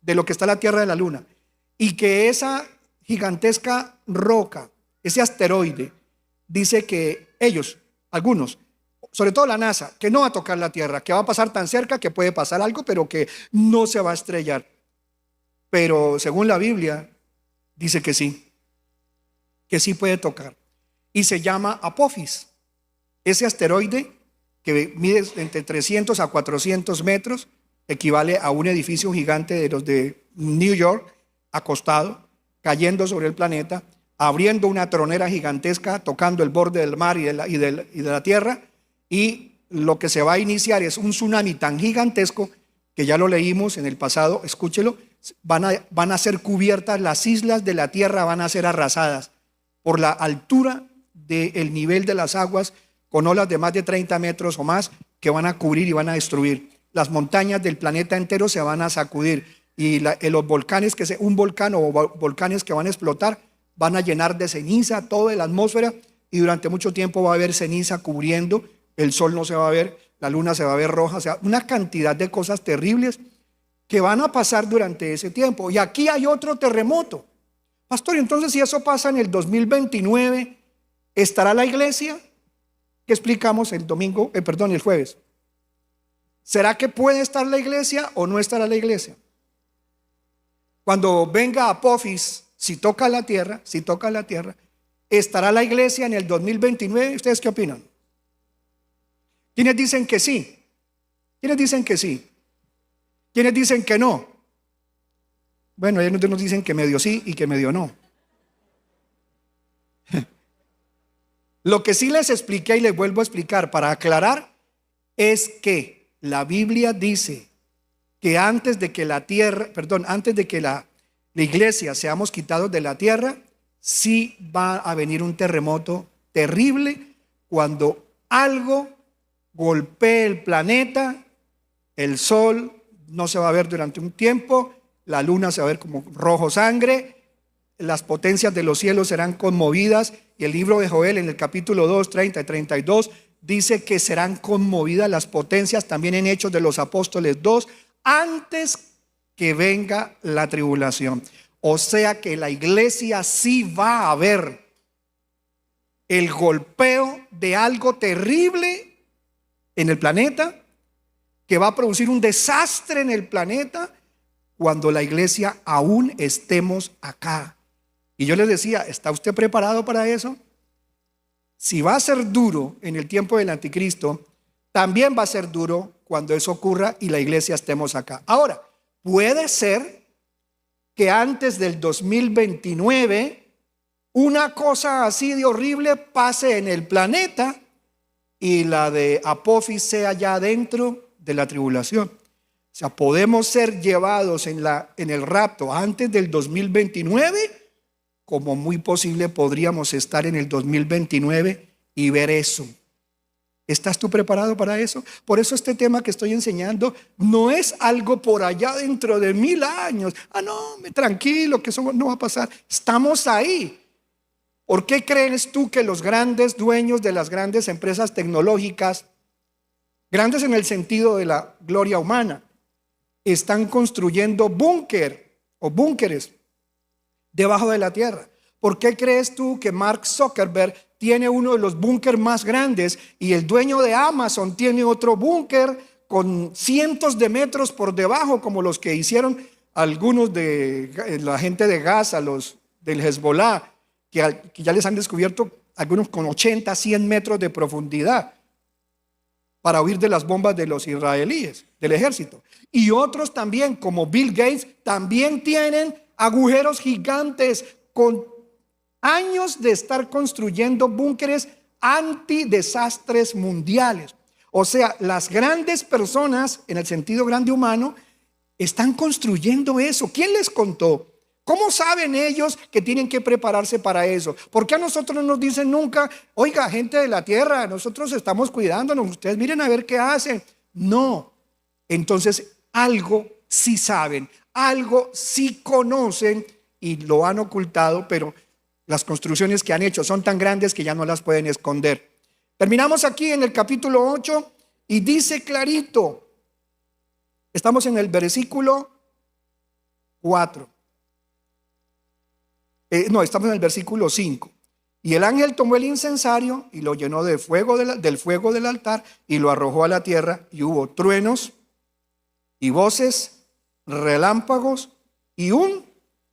de lo que está la Tierra de la Luna, y que esa gigantesca roca, ese asteroide, dice que ellos, algunos, sobre todo la NASA, que no va a tocar la Tierra, que va a pasar tan cerca que puede pasar algo, pero que no se va a estrellar. Pero según la Biblia, dice que sí puede tocar. Y se llama Apophis. Ese asteroide que mide entre 300 a 400 metros, equivale a un edificio gigante de los de New York, acostado, cayendo sobre el planeta, abriendo una tronera gigantesca, tocando el borde del mar y de la tierra, y lo que se va a iniciar es un tsunami tan gigantesco que ya lo leímos en el pasado, escúchelo, van a ser cubiertas las islas de la tierra, van a ser arrasadas por la altura del nivel de las aguas, con olas de más de 30 metros o más que van a cubrir y van a destruir. Las montañas del planeta entero se van a sacudir, y los volcanes, un volcán o volcanes que van a explotar, van a llenar de ceniza toda la atmósfera, y durante mucho tiempo va a haber ceniza cubriendo, el sol no se va a ver, la luna se va a ver roja, o sea, una cantidad de cosas terribles que van a pasar durante ese tiempo. Y aquí hay otro terremoto. Pastor, entonces si eso pasa en el 2029, ¿estará la iglesia? ¿Qué explicamos el jueves? ¿Será que puede estar la iglesia o no estará la iglesia? Cuando venga Apophis, si toca la tierra, ¿estará la iglesia en el 2029? ¿Ustedes qué opinan? ¿Quiénes dicen que sí? ¿Quiénes dicen que sí? ¿Quiénes dicen que no? Bueno, ellos nos dicen que medio sí y que medio no. Lo que sí les expliqué y les vuelvo a explicar para aclarar es que la Biblia dice que antes de que la iglesia seamos quitados de la tierra, sí va a venir un terremoto terrible cuando algo golpee el planeta, el sol no se va a ver durante un tiempo, la luna se va a ver como rojo sangre, las potencias de los cielos serán conmovidas, y el libro de Joel en el capítulo 2, 30 y 32 dice que serán conmovidas las potencias, también en Hechos de los Apóstoles 2, antes que venga la tribulación. O sea que la iglesia sí va a ver el golpeo de algo terrible en el planeta, que va a producir un desastre en el planeta cuando la iglesia aún estemos acá. Y yo les decía, ¿está usted preparado para eso? Si va a ser duro en el tiempo del anticristo, también va a ser duro cuando eso ocurra y la iglesia estemos acá. Ahora, puede ser que antes del 2029 una cosa así de horrible pase en el planeta y la de Apophis sea ya dentro de la tribulación. O sea, podemos ser llevados en el rapto antes del 2029 como muy posible podríamos estar en el 2029 y ver eso. ¿Estás tú preparado para eso? Por eso este tema que estoy enseñando no es algo por allá dentro de 1000 años. No, tranquilo, que eso no va a pasar. Estamos ahí. ¿Por qué crees tú que los grandes dueños de las grandes empresas tecnológicas, grandes en el sentido de la gloria humana, están construyendo búnkeres debajo de la tierra? ¿Por qué crees tú que Mark Zuckerberg tiene uno de los búnkeres más grandes y el dueño de Amazon tiene otro búnker con cientos de metros por debajo, como los que hicieron algunos de la gente de Gaza, los del Hezbollah, que ya les han descubierto algunos con 80, 100 metros de profundidad para huir de las bombas de los israelíes, del ejército? Y otros también, como Bill Gates, también tienen agujeros gigantes con años de estar construyendo búnkeres antidesastres mundiales. O sea, las grandes personas, en el sentido grande humano, están construyendo eso. ¿Quién les contó? ¿Cómo saben ellos que tienen que prepararse para eso? ¿Por qué a nosotros no nos dicen nunca, oiga, gente de la tierra, nosotros estamos cuidándonos, ustedes miren a ver qué hacen? No. Entonces, algo sí saben, algo sí conocen y lo han ocultado, pero las construcciones que han hecho son tan grandes que ya no las pueden esconder. Terminamos aquí en el capítulo 8 y dice clarito, estamos en el versículo 4. Estamos en el versículo 5. Y el ángel tomó el incensario y lo llenó del fuego del altar y lo arrojó a la tierra, y hubo truenos y voces, relámpagos y un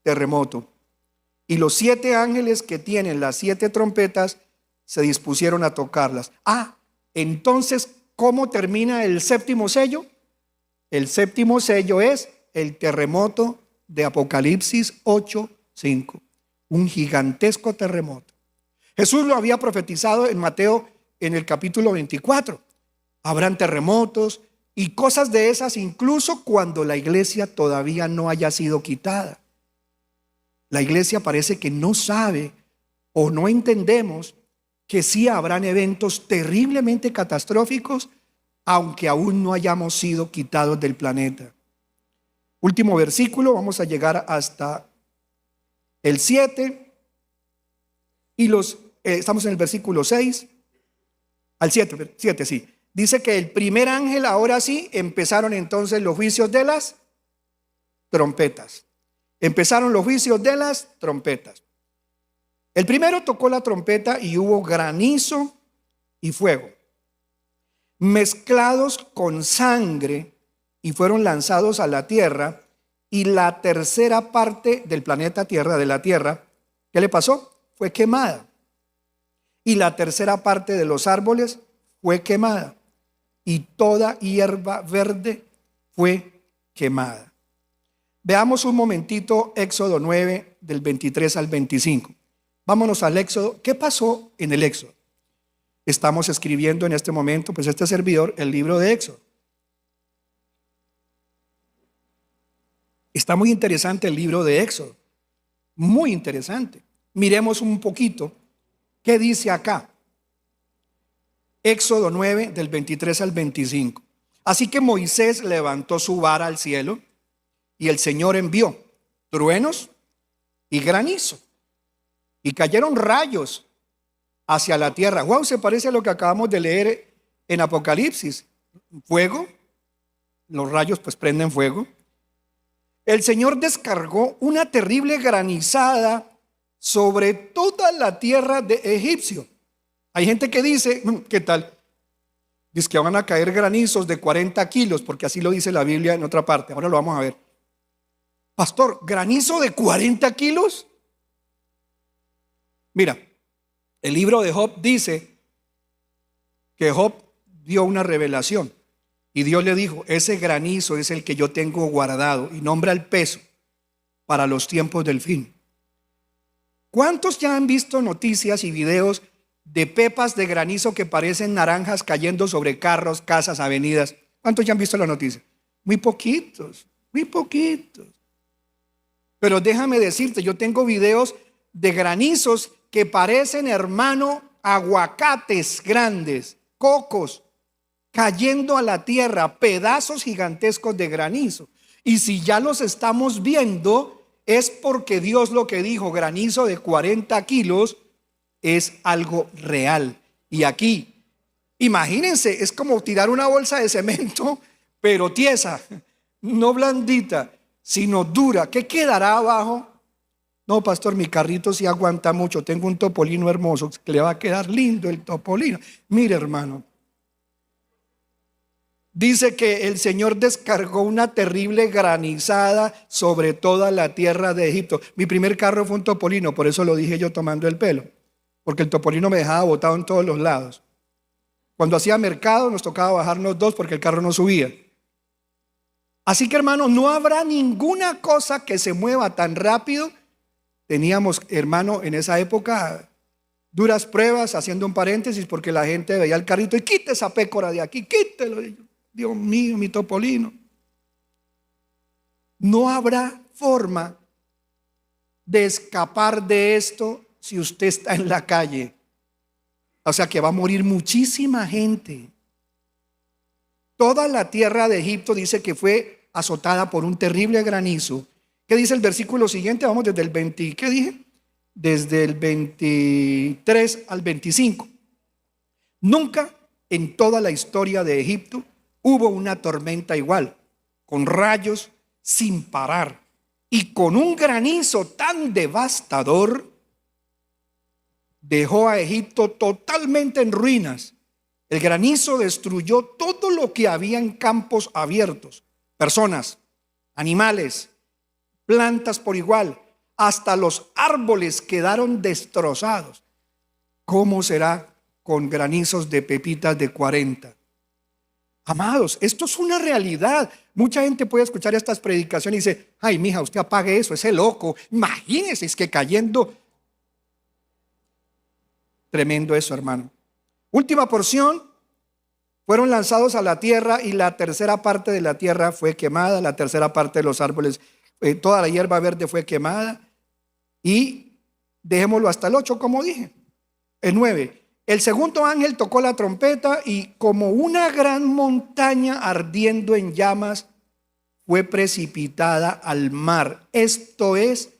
terremoto. Y los 7 ángeles que tienen las 7 trompetas se dispusieron a tocarlas. Entonces, ¿cómo termina el séptimo sello? El séptimo sello es el terremoto de Apocalipsis 8:5. Un gigantesco terremoto. Jesús lo había profetizado en Mateo en el capítulo 24. Habrán terremotos y cosas de esas incluso cuando la iglesia todavía no haya sido quitada. La iglesia parece que no sabe o no entendemos que sí habrán eventos terriblemente catastróficos, aunque aún no hayamos sido quitados del planeta. Último versículo, vamos a llegar hasta el 7 y estamos en el versículo 6 al 7 sí. Dice que el primer ángel, ahora sí, empezaron entonces los juicios de las trompetas. Empezaron los juicios de las trompetas. El primero tocó la trompeta y hubo granizo y fuego, mezclados con sangre, y fueron lanzados a la tierra, y la tercera parte del planeta Tierra, de la tierra, ¿qué le pasó? Fue quemada. Y la tercera parte de los árboles fue quemada, y toda hierba verde fue quemada. Veamos un momentito Éxodo 9 del 23 al 25. Vámonos al Éxodo. ¿Qué pasó en el Éxodo? Estamos escribiendo en este momento, pues este servidor, el libro de Éxodo. Está muy interesante el libro de Éxodo. Muy interesante. Miremos un poquito qué dice acá. Éxodo 9 del 23 al 25. Así que Moisés levantó su vara al cielo, y el Señor envió truenos y granizo, y cayeron rayos hacia la tierra. Wow, se parece a lo que acabamos de leer en Apocalipsis. Fuego, los rayos pues prenden fuego. El Señor descargó una terrible granizada sobre toda la tierra de Egipcio. Hay gente que dice, ¿qué tal? Dice que van a caer granizos de 40 kilos, porque así lo dice la Biblia en otra parte. Ahora lo vamos a ver. Pastor, ¿granizo de 40 kilos? Mira, el libro de Job dice que Job dio una revelación y Dios le dijo, ese granizo es el que yo tengo guardado, y nombra el peso para los tiempos del fin. ¿Cuántos ya han visto noticias y videos de pepas de granizo que parecen naranjas cayendo sobre carros, casas, avenidas? ¿Cuántos ya han visto la noticia? Muy poquitos, muy poquitos. Pero déjame decirte, yo tengo videos de granizos que parecen, hermano, aguacates grandes, cocos, cayendo a la tierra, pedazos gigantescos de granizo. Y si ya los estamos viendo, es porque Dios lo que dijo, granizo de 40 kilos, es algo real. Y aquí, imagínense, es como tirar una bolsa de cemento, pero tiesa, no blandita, sino dura. ¿Qué quedará abajo? No, pastor, mi carrito sí aguanta mucho. Tengo un topolino hermoso, que le va a quedar lindo el topolino. Mire, hermano, dice que el Señor descargó una terrible granizada sobre toda la tierra de Egipto. Mi primer carro fue un topolino, por eso lo dije yo tomando el pelo, porque el topolino me dejaba botado en todos los lados. Cuando hacía mercado nos tocaba bajarnos dos porque el carro no subía. Así que, hermano, no habrá ninguna cosa que se mueva tan rápido. Teníamos, hermano, en esa época duras pruebas, haciendo un paréntesis, porque la gente veía el carrito y quite esa pécora de aquí, quítelo. Dios mío, mi topolino. No habrá forma de escapar de esto si usted está en la calle. O sea que va a morir muchísima gente. Toda la tierra de Egipto dice que fue azotada por un terrible granizo. ¿Qué dice el versículo siguiente? Vamos desde el 20, ¿qué dije? Desde el 23 al 25. Nunca en toda la historia de Egipto hubo una tormenta igual, con rayos sin parar y con un granizo tan devastador, dejó a Egipto totalmente en ruinas. El granizo destruyó todo lo que había en campos abiertos, personas, animales, plantas por igual, hasta los árboles quedaron destrozados. ¿Cómo será con granizos de pepitas de 40? Amados, esto es una realidad. Mucha gente puede escuchar estas predicaciones y dice, ay, mija, usted apague eso, ese loco. Imagínese, es que cayendo. Tremendo eso, hermano. Última porción. Fueron lanzados a la tierra y la tercera parte de la tierra fue quemada, la tercera parte de los árboles, toda la hierba verde fue quemada. Y dejémoslo hasta el 8, como dije. El 9. El segundo ángel tocó la trompeta y como una gran montaña ardiendo en llamas fue precipitada al mar. Esto es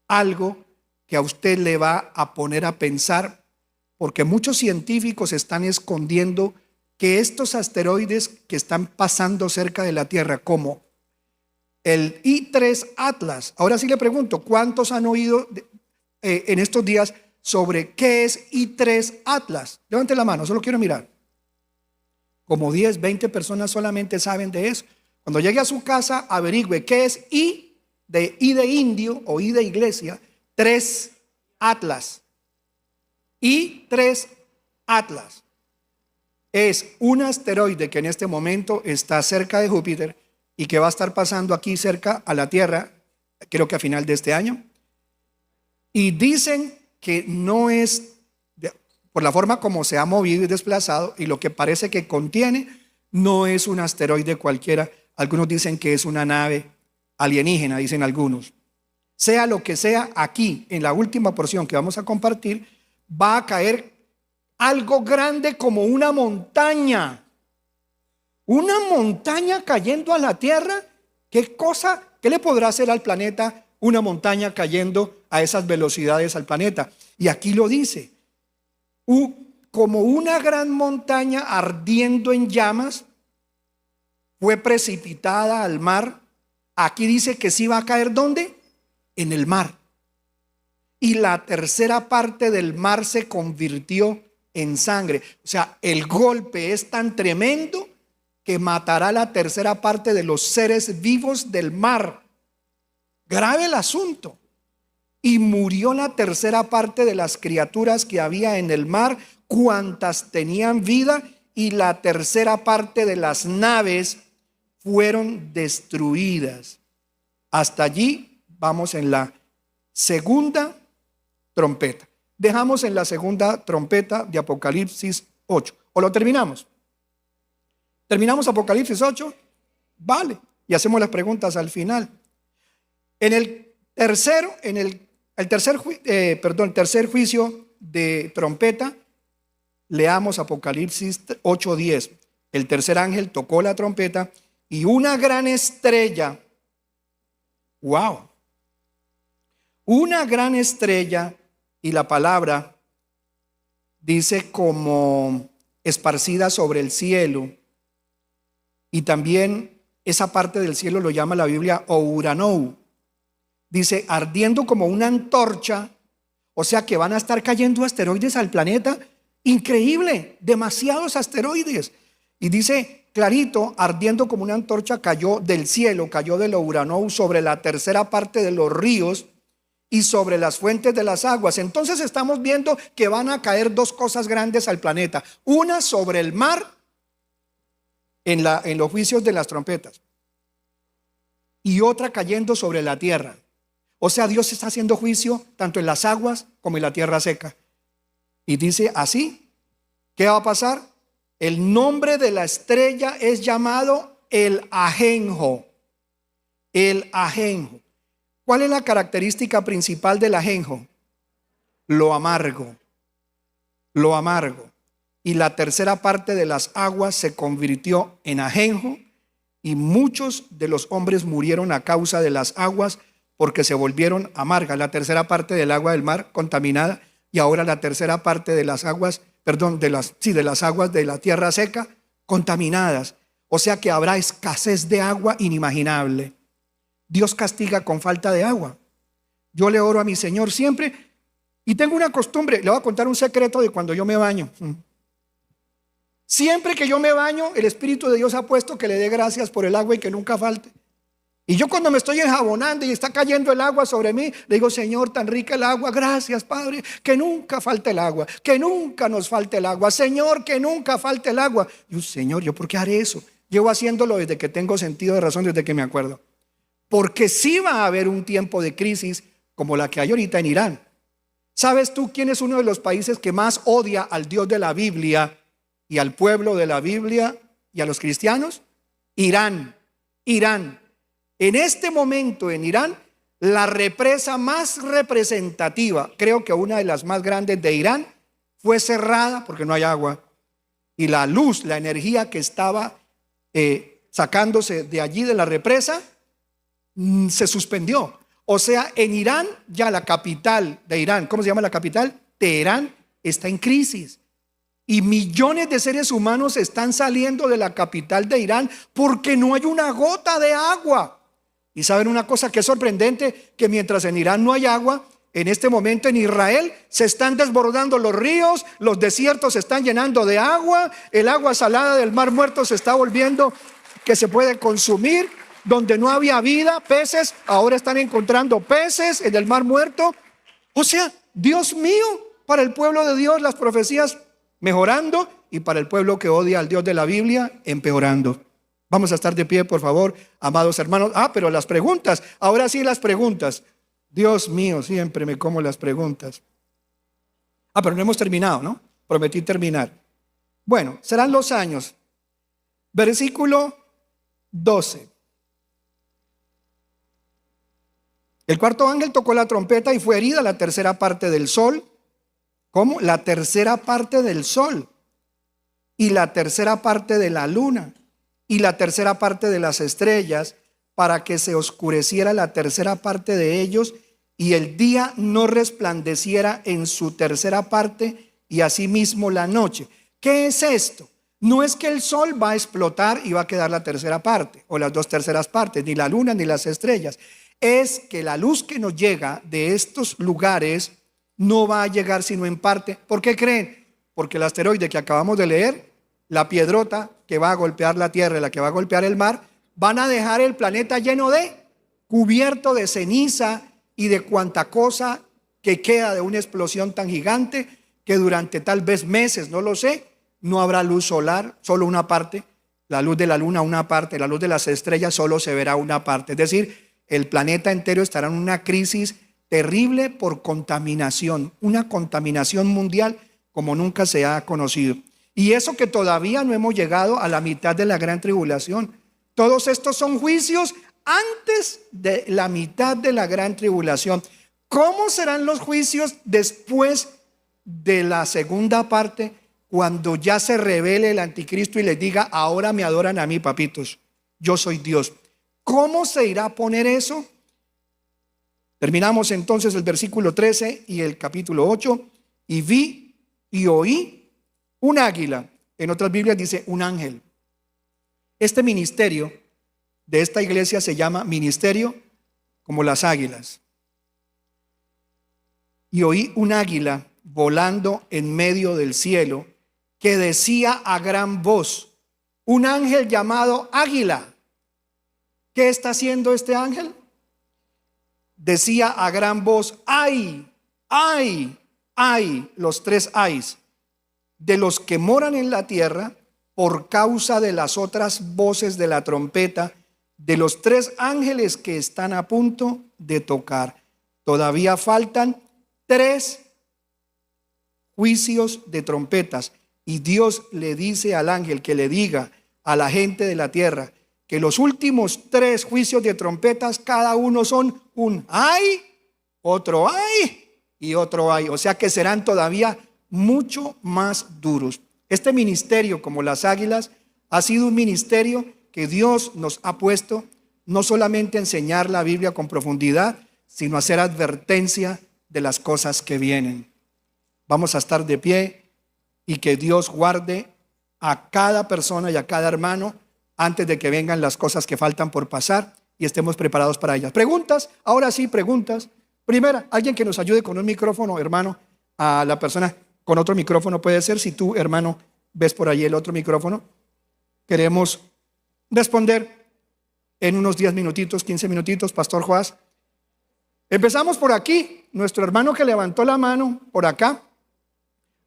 algo que a usted le va a poner a pensar, porque muchos científicos están escondiendo que estos asteroides que están pasando cerca de la Tierra, como el I-3 Atlas, ahora sí le pregunto, ¿cuántos han oído en estos días sobre qué es I-3 Atlas? Levante la mano, solo quiero mirar. Como 10, 20 personas solamente saben de eso. Cuando llegue a su casa, averigüe qué es I de indio o I de iglesia, 3 Atlas. I-3 Atlas es un asteroide que en este momento está cerca de Júpiter y que va a estar pasando aquí cerca a la Tierra, creo que a final de este año. Y dicen que no es, por la forma como se ha movido y desplazado y lo que parece que contiene, no es un asteroide cualquiera. Algunos dicen que es una nave alienígena, dicen algunos. Sea lo que sea, aquí en la última porción que vamos a compartir, va a caer algo grande como una montaña. Una montaña cayendo a la tierra. ¿Qué cosa? ¿Qué le podrá hacer al planeta una montaña cayendo a esas velocidades al planeta? Y aquí lo dice. Como una gran montaña ardiendo en llamas, fue precipitada al mar. Aquí dice que sí va a caer, ¿dónde? En el mar. Y la tercera parte del mar se convirtió en sangre. O sea, el golpe es tan tremendo que matará la tercera parte de los seres vivos del mar. Grave el asunto. Y murió la tercera parte de las criaturas que había en el mar, cuantas tenían vida, y la tercera parte de las naves fueron destruidas. Hasta allí vamos en la segunda trompeta. Dejamos en la segunda trompeta de Apocalipsis 8. ¿O lo terminamos? ¿Terminamos Apocalipsis 8? Vale. Y hacemos las preguntas al final. En el tercero, en el el tercer juicio de trompeta, leamos Apocalipsis 8:10. El tercer ángel tocó la trompeta y una gran estrella, wow, una gran estrella, y la palabra dice como esparcida sobre el cielo, y también esa parte del cielo lo llama la Biblia Ouranou. Dice ardiendo como una antorcha, o sea que van a estar cayendo asteroides al planeta. Increíble, demasiados asteroides. Y dice clarito, ardiendo como una antorcha, cayó del cielo, cayó del Ouranou sobre la tercera parte de los ríos y sobre las fuentes de las aguas. Entonces estamos viendo que van a caer dos cosas grandes al planeta. Una sobre el mar en los juicios de las trompetas, y otra cayendo sobre la tierra. O sea, Dios está haciendo juicio tanto en las aguas como en la tierra seca. Y dice así, ¿qué va a pasar? El nombre de la estrella es llamado el ajenjo. El ajenjo. ¿Cuál es la característica principal del ajenjo? Lo amargo. Lo amargo. Y la tercera parte de las aguas se convirtió en ajenjo, y muchos de los hombres murieron a causa de las aguas porque se volvieron amargas. La tercera parte del agua del mar contaminada, y ahora la tercera parte de las aguas, de las aguas de la tierra seca contaminadas. O sea que habrá escasez de agua inimaginable. Dios castiga con falta de agua. Yo le oro a mi Señor siempre, y tengo una costumbre. Le voy a contar un secreto de cuando yo me baño. Siempre que yo me baño, el Espíritu de Dios ha puesto que le dé gracias por el agua y que nunca falte. Y yo cuando me estoy enjabonando y está cayendo el agua sobre mí, le digo: Señor, tan rica el agua, gracias Padre, que nunca falte el agua, que nunca nos falte el agua, Señor, que nunca falte el agua. Y yo: Señor, ¿yo por qué haré eso? Llevo haciéndolo desde que tengo sentido de razón, desde que me acuerdo. Porque sí va a haber un tiempo de crisis como la que hay ahorita en Irán. ¿Sabes tú quién es uno de los países que más odia al Dios de la Biblia y al pueblo de la Biblia y a los cristianos? Irán. Irán. En este momento en Irán, la represa más representativa, creo que una de las más grandes de Irán, fue cerrada porque no hay agua. Y la luz, la energía que estaba sacándose de allí de la represa, se suspendió. O sea, en Irán, ya la capital de Irán, ¿cómo se llama la capital? Teherán, está en crisis. Y millones de seres humanos están saliendo de la capital de Irán porque no hay una gota de agua. Y saben una cosa que es sorprendente, que mientras en Irán no hay agua, en este momento en Israel se están desbordando los ríos, los desiertos se están llenando de agua, el agua salada del Mar Muerto se está volviendo que se puede consumir. Donde no había vida, peces, ahora están encontrando peces en el Mar Muerto. O sea, Dios mío, para el pueblo de Dios las profecías mejorando, y para el pueblo que odia al Dios de la Biblia empeorando. Vamos a estar de pie, por favor, amados hermanos. Pero las preguntas, ahora sí las preguntas. Dios mío, siempre me como las preguntas. Pero no hemos terminado, ¿no? Prometí terminar. Bueno, serán los años. Versículo 12. El cuarto ángel tocó la trompeta y fue herida la tercera parte del sol. ¿Cómo? La tercera parte del sol, y la tercera parte de la luna, y la tercera parte de las estrellas, para que se oscureciera la tercera parte de ellos, y el día no resplandeciera en su tercera parte, y asimismo la noche. ¿Qué es esto? No es que el sol va a explotar y va a quedar la tercera parte, o las dos terceras partes, ni la luna ni las estrellas. Es que la luz que nos llega de estos lugares no va a llegar sino en parte. ¿Por qué creen? Porque el asteroide que acabamos de leer, la piedrota que va a golpear la tierra y la que va a golpear el mar, van a dejar el planeta lleno cubierto de ceniza y de cuanta cosa que queda de una explosión tan gigante, que durante tal vez meses, no lo sé, no habrá luz solar, solo una parte, la luz de la luna una parte, la luz de las estrellas solo se verá una parte. Es decir, el planeta entero estará en una crisis terrible por contaminación, una contaminación mundial como nunca se ha conocido. Y eso que todavía no hemos llegado a la mitad de la gran tribulación. Todos estos son juicios antes de la mitad de la gran tribulación. ¿Cómo serán los juicios después de la segunda parte, cuando ya se revele el anticristo y les diga, ahora me adoran a mí, papitos, yo soy Dios? ¿Cómo se irá a poner eso? Terminamos entonces el versículo 13 y el capítulo 8. Y vi y oí un águila. En otras Biblias dice un ángel. Este ministerio de esta iglesia se llama ministerio como las águilas. Y oí un águila volando en medio del cielo, que decía a gran voz, un ángel llamado águila. ¿Qué está haciendo este ángel? Decía a gran voz, ay, ay, ay, los tres ayes de los que moran en la tierra, por causa de las otras voces de la trompeta de los tres ángeles que están a punto de tocar. Todavía faltan 3 juicios de trompetas, y Dios le dice al ángel que le diga a la gente de la tierra que los últimos 3 juicios de trompetas, cada uno son un ay, otro ay y otro ay. O sea que serán todavía mucho más duros. Este ministerio, como las águilas, ha sido un ministerio que Dios nos ha puesto no solamente a enseñar la Biblia con profundidad, sino a hacer advertencia de las cosas que vienen. Vamos a estar de pie y que Dios guarde a cada persona y a cada hermano antes de que vengan las cosas que faltan por pasar y estemos preparados para ellas. ¿Preguntas? Ahora sí, preguntas. Primera, alguien que nos ayude con un micrófono, hermano, a la persona con otro micrófono puede ser. Si tú, hermano, ves por ahí el otro micrófono, queremos responder en unos 10 minutitos, 15 minutitos, Pastor Joás. Empezamos por aquí, nuestro hermano que levantó la mano, por acá.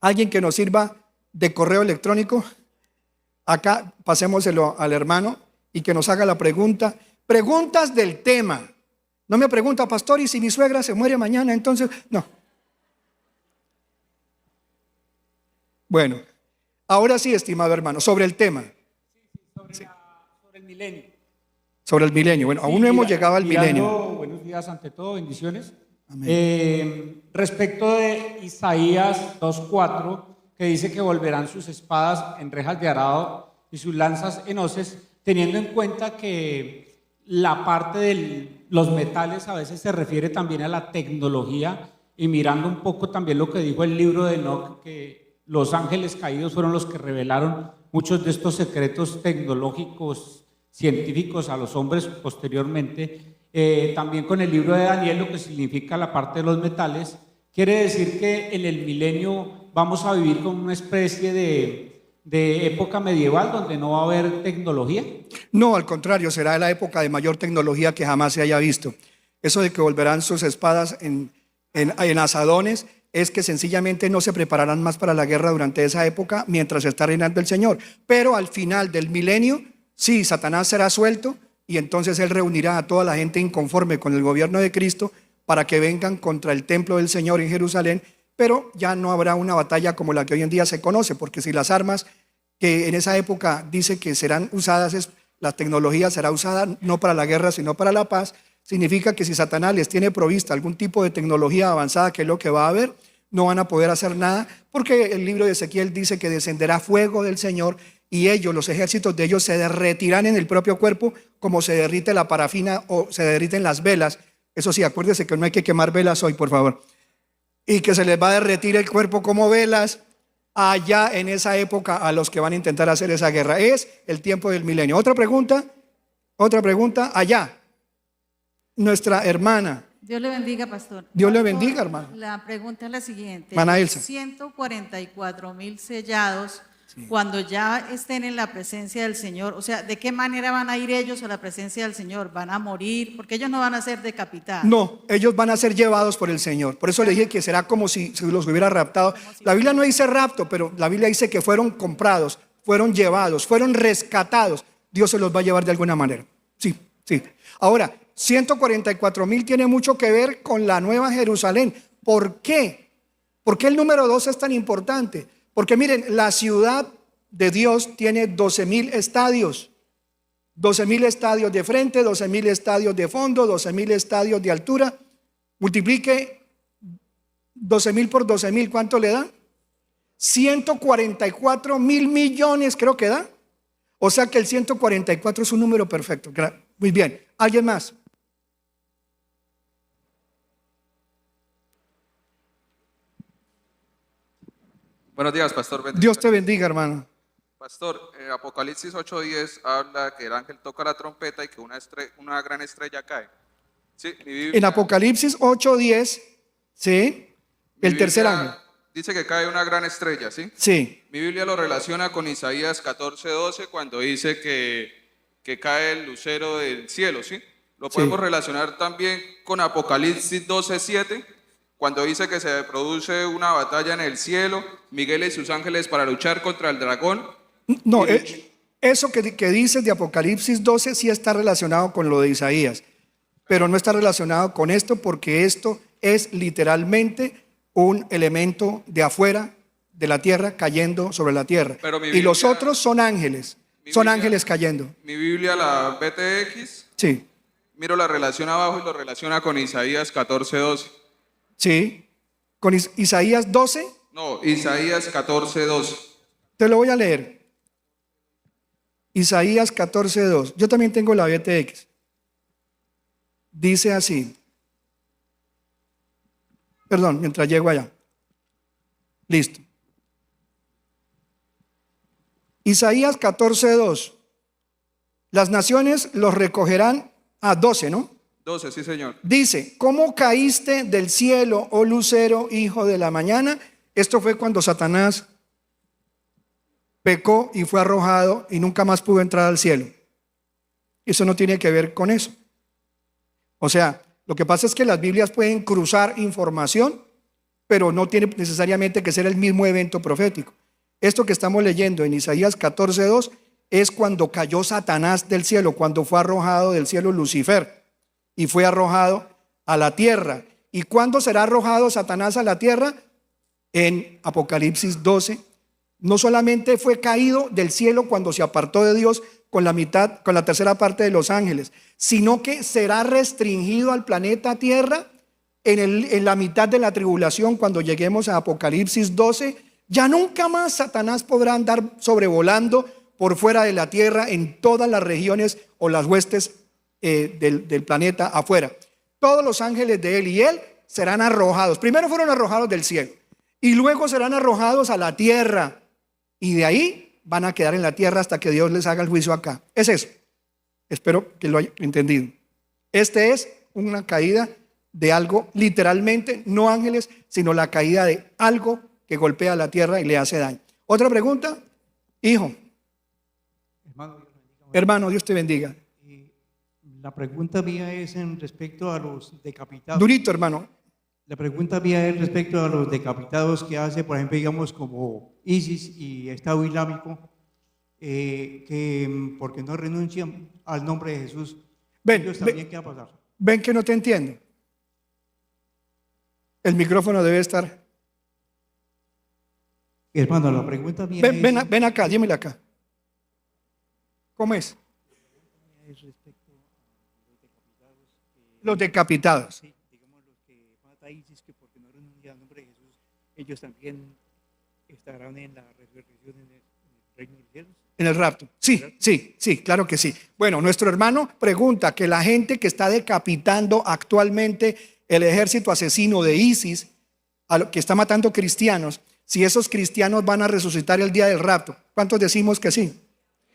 Alguien que nos sirva de correo electrónico. Acá pasémoselo al hermano y que nos haga la pregunta. Preguntas del tema. No me pregunta, pastor, ¿y si mi suegra se muere mañana? Entonces, no. Bueno, ahora sí, estimado hermano, sobre el tema. Sobre el milenio. Sobre el milenio. Bueno, aún no hemos llegado al milenio. Buenos días ante todo, bendiciones. Respecto de Isaías 2:4, que dice que volverán sus espadas en rejas de arado y sus lanzas en hoces, teniendo en cuenta que la parte de los metales a veces se refiere también a la tecnología, y mirando un poco también lo que dijo el libro de Enoc, que los ángeles caídos fueron los que revelaron muchos de estos secretos tecnológicos, científicos a los hombres posteriormente. También con el libro de Daniel, lo que significa la parte de los metales, quiere decir que en el milenio vamos a vivir con una especie de época medieval donde no va a haber tecnología. No, al contrario, será la época de mayor tecnología que jamás se haya visto. Eso de que volverán sus espadas en asadones es que sencillamente no se prepararán más para la guerra durante esa época mientras está reinando el Señor. Pero al final del milenio, sí, Satanás será suelto y entonces él reunirá a toda la gente inconforme con el gobierno de Cristo para que vengan contra el templo del Señor en Jerusalén, pero ya no habrá una batalla como la que hoy en día se conoce, porque si las armas que en esa época dice que serán usadas, la tecnología será usada no para la guerra sino para la paz, significa que si Satanás les tiene provista algún tipo de tecnología avanzada, que es lo que va a haber, no van a poder hacer nada, porque el libro de Ezequiel dice que descenderá fuego del Señor y ellos, los ejércitos de ellos, se derretirán en el propio cuerpo como se derrite la parafina o se derriten las velas. Eso sí, acuérdese que no hay que quemar velas hoy, por favor. Y que se les va a derretir el cuerpo como velas allá en esa época a los que van a intentar hacer esa guerra. Es el tiempo del milenio. Otra pregunta, allá. Nuestra hermana. Dios le bendiga, pastor. Dios le bendiga, hermano. La pregunta es la siguiente. Hermana Elsa. 144,000 sellados, sí, cuando ya estén en la presencia del Señor, o sea, ¿de qué manera van a ir ellos a la presencia del Señor? ¿Van a morir? Porque ellos no van a ser decapitados. No, ellos van a ser llevados por el Señor. Por eso le dije que será como si los hubiera raptado. La Biblia no dice rapto, pero la Biblia dice que fueron comprados, fueron llevados, fueron rescatados. Dios se los va a llevar de alguna manera. Sí, sí. Ahora, 144,000 tiene mucho que ver con la Nueva Jerusalén. ¿Por qué? ¿Por qué el número 2 es tan importante? Porque miren, la ciudad de Dios tiene 12,000 estadios. 12,000 estadios de frente, 12,000 estadios de fondo, 12,000 estadios de altura. Multiplique 12.000 por 12.000, ¿cuánto le da? 144.000 millones, creo que da. O sea que el 144 es un número perfecto. Muy bien. ¿Alguien más? Buenos días, pastor. Dios te bendiga, hermano. Pastor, Apocalipsis 8:10 habla que el ángel toca la trompeta y que una gran estrella cae. Sí, mi Biblia, En Apocalipsis 8:10, ¿sí? El tercer ángel. dice que cae una gran estrella, ¿sí? Sí. Mi Biblia lo relaciona con Isaías 14:12 cuando dice que cae el lucero del cielo, ¿sí? Lo podemos relacionar también con Apocalipsis 12:7 cuando dice que se produce una batalla en el cielo, Miguel y sus ángeles para luchar contra el dragón. No, eso que dices de Apocalipsis 12 sí está relacionado con lo de Isaías, pero no está relacionado con esto porque esto es literalmente un elemento de afuera de la tierra cayendo sobre la tierra. Pero mi Y los Biblia- otros son ángeles, ángeles cayendo. Mi Biblia, la BTX, Sí, miro la relación abajo y lo relaciona con Isaías 14:12. sí. Con Isaías 12, No, Isaías 14:12. te lo voy a leer. Isaías 14:2. Yo también tengo la BTX. Dice así. Perdón, mientras llego allá. Listo. Isaías 14:2. Las naciones los recogerán a 12, ¿no? 12, sí, señor. Dice, ¿cómo caíste del cielo, oh lucero, hijo de la mañana? Esto fue cuando Satanás pecó y fue arrojado y nunca más pudo entrar al cielo. Eso no tiene que ver con eso. O sea, lo que pasa es que las Biblias pueden cruzar información, pero no tiene necesariamente que ser el mismo evento profético. Esto que estamos leyendo en Isaías 14:2 es cuando cayó Satanás del cielo, cuando fue arrojado del cielo Lucifer y fue arrojado a la tierra. ¿Y cuándo será arrojado Satanás a la tierra? En Apocalipsis 12. No solamente fue caído del cielo cuando se apartó de Dios con la tercera parte de los ángeles, sino que será restringido al planeta Tierra en la mitad de la tribulación. Cuando lleguemos a Apocalipsis 12, ya nunca más Satanás podrá andar sobrevolando por fuera de la tierra en todas las regiones o las huestes del planeta afuera. Todos los ángeles de él y él serán arrojados. Primero fueron arrojados del cielo y luego serán arrojados a la tierra, y de ahí van a quedar en la tierra hasta que Dios les haga el juicio acá. Es eso. Espero que lo haya entendido. Este es una caída de algo, literalmente, no ángeles, sino la caída de algo que golpea la tierra y le hace daño. ¿Otra pregunta? Hijo. Hermano, Dios te bendiga. La pregunta mía es en respecto a los decapitados. Durito, hermano. La pregunta mía es respecto a los decapitados que hace, por ejemplo, digamos, como ISIS y Estado Islámico, que porque no renuncian al nombre de Jesús. Ellos también, ¿qué va a pasar? Ven que no te entiendo. El micrófono debe estar. Hermano, la pregunta mía Ven acá, dímela acá. ¿Cómo es? es respecto a Los decapitados. sí, digamos, los que mata ISIS, que porque no renuncian al nombre de Jesús, ellos también estarán en la resurrección en el reino de los cielos. En el rapto. Sí, claro que sí. Bueno, nuestro hermano pregunta que la gente que está decapitando actualmente el ejército asesino de ISIS, que está matando cristianos, si esos cristianos van a resucitar el día del rapto. ¿Cuántos decimos que sí?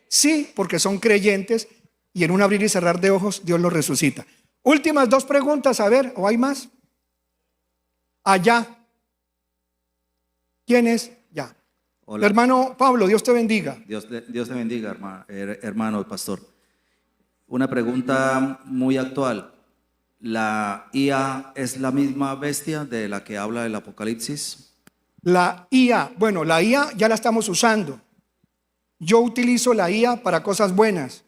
Sí, porque son creyentes y en un abrir y cerrar de ojos Dios los resucita. Últimas dos preguntas, a ver, ¿o hay más? Allá. ¿Quién es? Ya. Hola. Hermano Pablo, Dios te bendiga. Dios te bendiga, hermano pastor. Una pregunta muy actual. ¿La IA es la misma bestia de la que habla el Apocalipsis? La IA, bueno, la IA ya la estamos usando. Yo utilizo la IA para cosas buenas,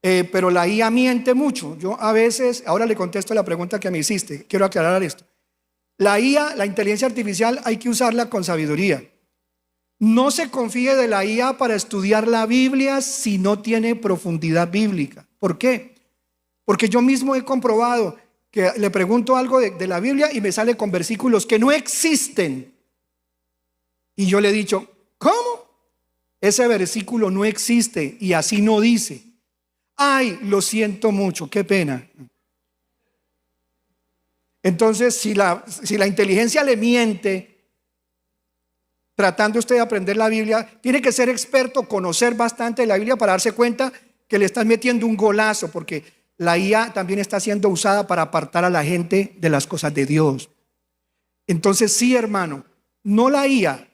pero la IA miente mucho. Yo a veces, ahora le contesto la pregunta que me hiciste, quiero aclarar esto. La IA, la inteligencia artificial, hay que usarla con sabiduría. No se confíe de la IA para estudiar la Biblia si no tiene profundidad bíblica. ¿Por qué? Porque yo mismo he comprobado que le pregunto algo de la Biblia y me sale con versículos que no existen. Y yo le he dicho, ¿cómo? Ese versículo no existe y así no dice. Ay, lo siento mucho, qué pena. Entonces, si la inteligencia le miente, tratando usted de aprender la Biblia, tiene que ser experto, conocer bastante de la Biblia para darse cuenta que le están metiendo un golazo, porque la IA también está siendo usada para apartar a la gente de las cosas de Dios. Entonces, sí, hermano, no la IA,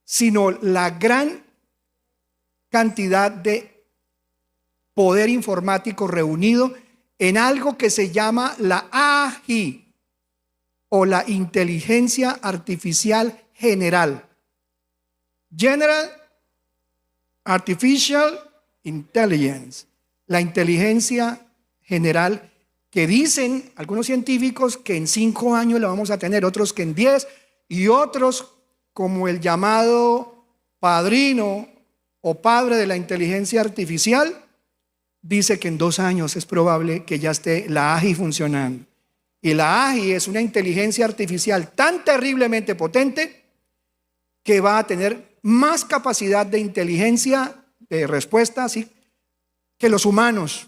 sino la gran cantidad de poder informático reunido en algo que se llama la AI o la inteligencia artificial general. General Artificial Intelligence, la inteligencia general que dicen algunos científicos que en 5 años la vamos a tener, otros que en 10 y otros como el llamado padrino o padre de la inteligencia artificial dice que en 2 años es probable que ya esté la AI funcionando. Y la AI es una inteligencia artificial tan terriblemente potente que va a tener más capacidad de inteligencia, de respuesta, ¿sí?, que los humanos.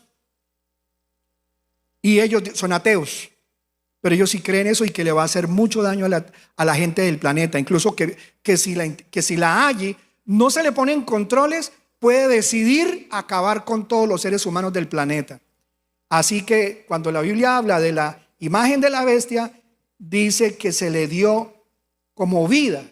Y ellos son ateos, pero ellos sí creen eso y que le va a hacer mucho daño a la gente del planeta. Incluso que si la AI no se le ponen controles, puede decidir acabar con todos los seres humanos del planeta. Así que cuando la Biblia habla de la imagen de la bestia, dice que se le dio como vida,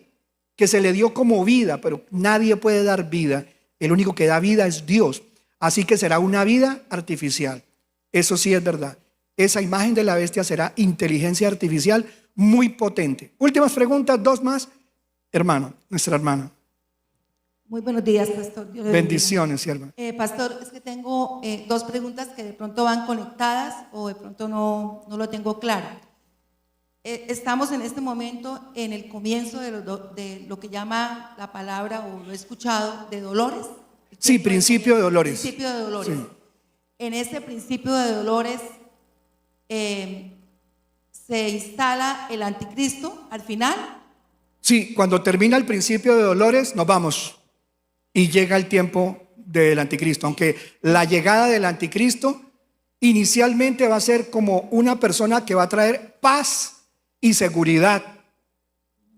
pero nadie puede dar vida. El único que da vida es Dios. Así que será una vida artificial. Eso sí es verdad. Esa imagen de la bestia será inteligencia artificial muy potente. Últimas preguntas, 2 más. Hermano, nuestra hermana. Muy buenos días, pastor. Dios le bendiga. Bendiciones, sierva. Pastor, es que tengo 2 preguntas que de pronto van conectadas o de pronto no lo tengo claro. Estamos en este momento en el comienzo de lo que llama la palabra, o lo he escuchado, de dolores. Sí, principio de dolores. Principio de dolores. Sí. En ese principio de dolores se instala el anticristo al final. Sí, cuando termina el principio de dolores, nos vamos y llega el tiempo del anticristo. Aunque la llegada del anticristo inicialmente va a ser como una persona que va a traer paz y seguridad.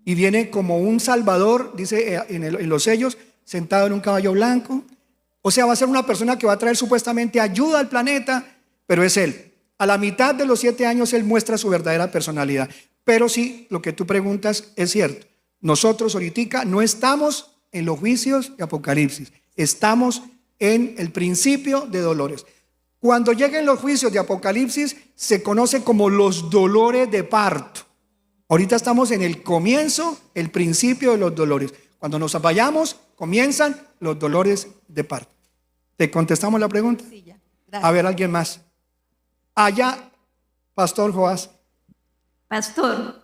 Y viene como un salvador, dice en los sellos, sentado en un caballo blanco. O sea, va a ser una persona que va a traer supuestamente ayuda al planeta, pero es él. A la mitad de los 7 años él muestra su verdadera personalidad. Pero sí, lo que tú preguntas es cierto. Nosotros ahorita no estamos en los juicios de Apocalipsis, estamos en el principio de dolores. Cuando lleguen los juicios de Apocalipsis se conoce como los dolores de parto. Ahorita estamos en el comienzo, el principio de los dolores. Cuando nos vayamos, comienzan los dolores de parto. ¿Te contestamos la pregunta? Sí, ya. Gracias. A ver, alguien más. Allá, Pastor Joás. Pastor,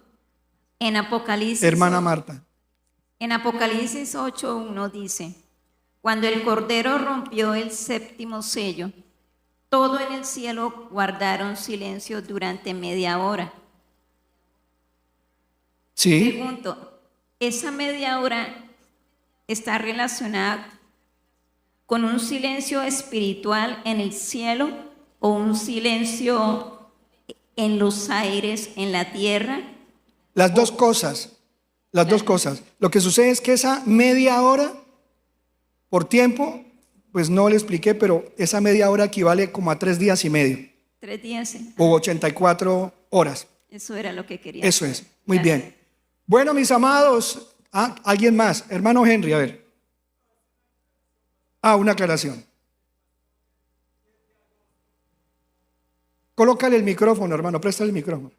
en Apocalipsis, Hermana Marta. en Apocalipsis 8:1 dice: cuando el Cordero rompió el 7º sello, todo en el cielo guardaron silencio durante media hora. Sí. Pregunto, ¿esa media hora está relacionada con un silencio espiritual en el cielo o un silencio en los aires, en la tierra? Las dos cosas. Las dos cosas. Lo que sucede es que esa media hora, por tiempo, pues no le expliqué, pero esa media hora equivale como a 3 días y medio. 3 días. ¿Sí? O 84 horas. Eso era lo que quería. Eso es. Muy Gracias. bien. Bueno, mis amados, alguien más. Hermano Henry, a ver. Una aclaración. Colócale el micrófono, hermano, préstale el micrófono.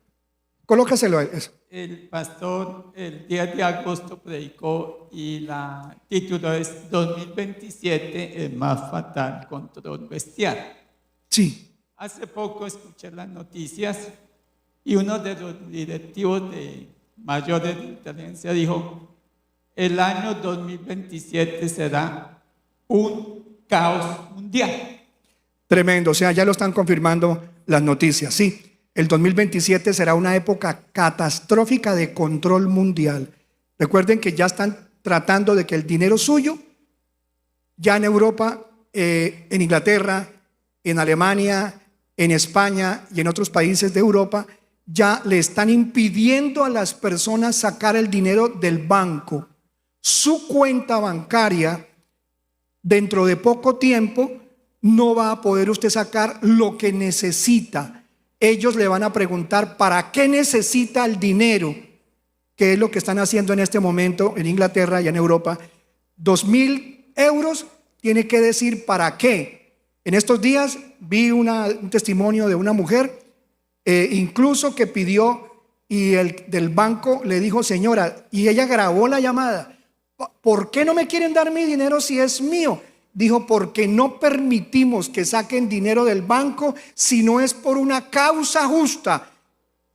Colócaselo a él, eso. El pastor el 10 de agosto predicó y el título es 2027, el más fatal control bestial. Sí. Hace poco escuché las noticias y uno de los directivos mayores de inteligencia dijo: el año 2027 será un caos mundial. Tremendo, o sea, ya lo están confirmando las noticias, sí. el 2027 será una época catastrófica de control mundial. Recuerden que ya están tratando de que el dinero suyo, ya en Europa, en Inglaterra, en Alemania, en España y en otros países de Europa, ya le están impidiendo a las personas sacar el dinero del banco. Su cuenta bancaria, dentro de poco tiempo, no va a poder usted sacar lo que necesita. Ellos le van a preguntar ¿para qué necesita el dinero? Que es lo que están haciendo en este momento en Inglaterra y en Europa. 2.000 euros, tiene que decir ¿para qué? En estos días vi un testimonio de una mujer, incluso que pidió, y el del banco le dijo, señora, y ella grabó la llamada, ¿por qué no me quieren dar mi dinero si es mío? Dijo, porque no permitimos que saquen dinero del banco si no es por una causa justa.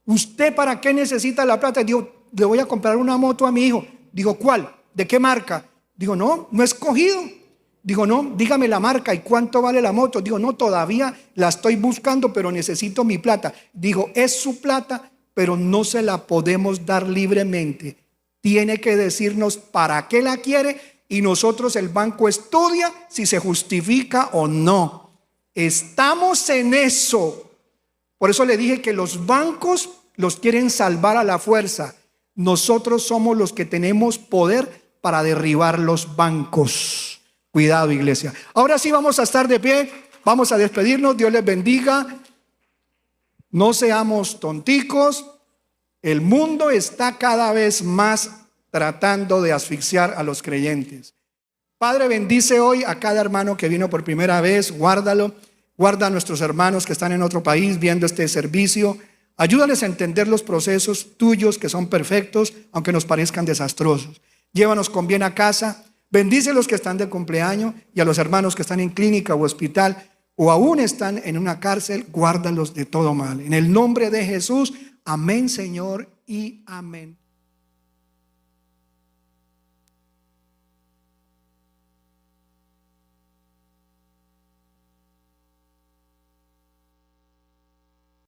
¿Usted para qué necesita la plata? Dijo, le voy a comprar una moto a mi hijo. Dijo, ¿cuál? ¿De qué marca? Dijo, no he escogido. Dijo, no, dígame la marca y cuánto vale la moto. Dijo, no, todavía la estoy buscando, pero necesito mi plata. Dijo, es su plata, pero no se la podemos dar libremente. Tiene que decirnos para qué la quiere y nosotros, el banco, estudia si se justifica o no. Estamos en eso. Por eso le dije que los bancos los quieren salvar a la fuerza. Nosotros somos los que tenemos poder para derribar los bancos. Cuidado, iglesia. Ahora sí vamos a estar de pie, vamos a despedirnos, Dios les bendiga. No seamos tonticos. El mundo está cada vez más tratando de asfixiar a los creyentes. Padre, bendice hoy a cada hermano que vino por primera vez, guárdalo. Guarda a nuestros hermanos que están en otro país viendo este servicio. Ayúdales a entender los procesos tuyos que son perfectos, aunque nos parezcan desastrosos. Llévanos con bien a casa. Bendice a los que están de cumpleaños y a los hermanos que están en clínica o hospital o aún están en una cárcel. Guárdalos de todo mal. En el nombre de Jesús, amén, Señor, y amén.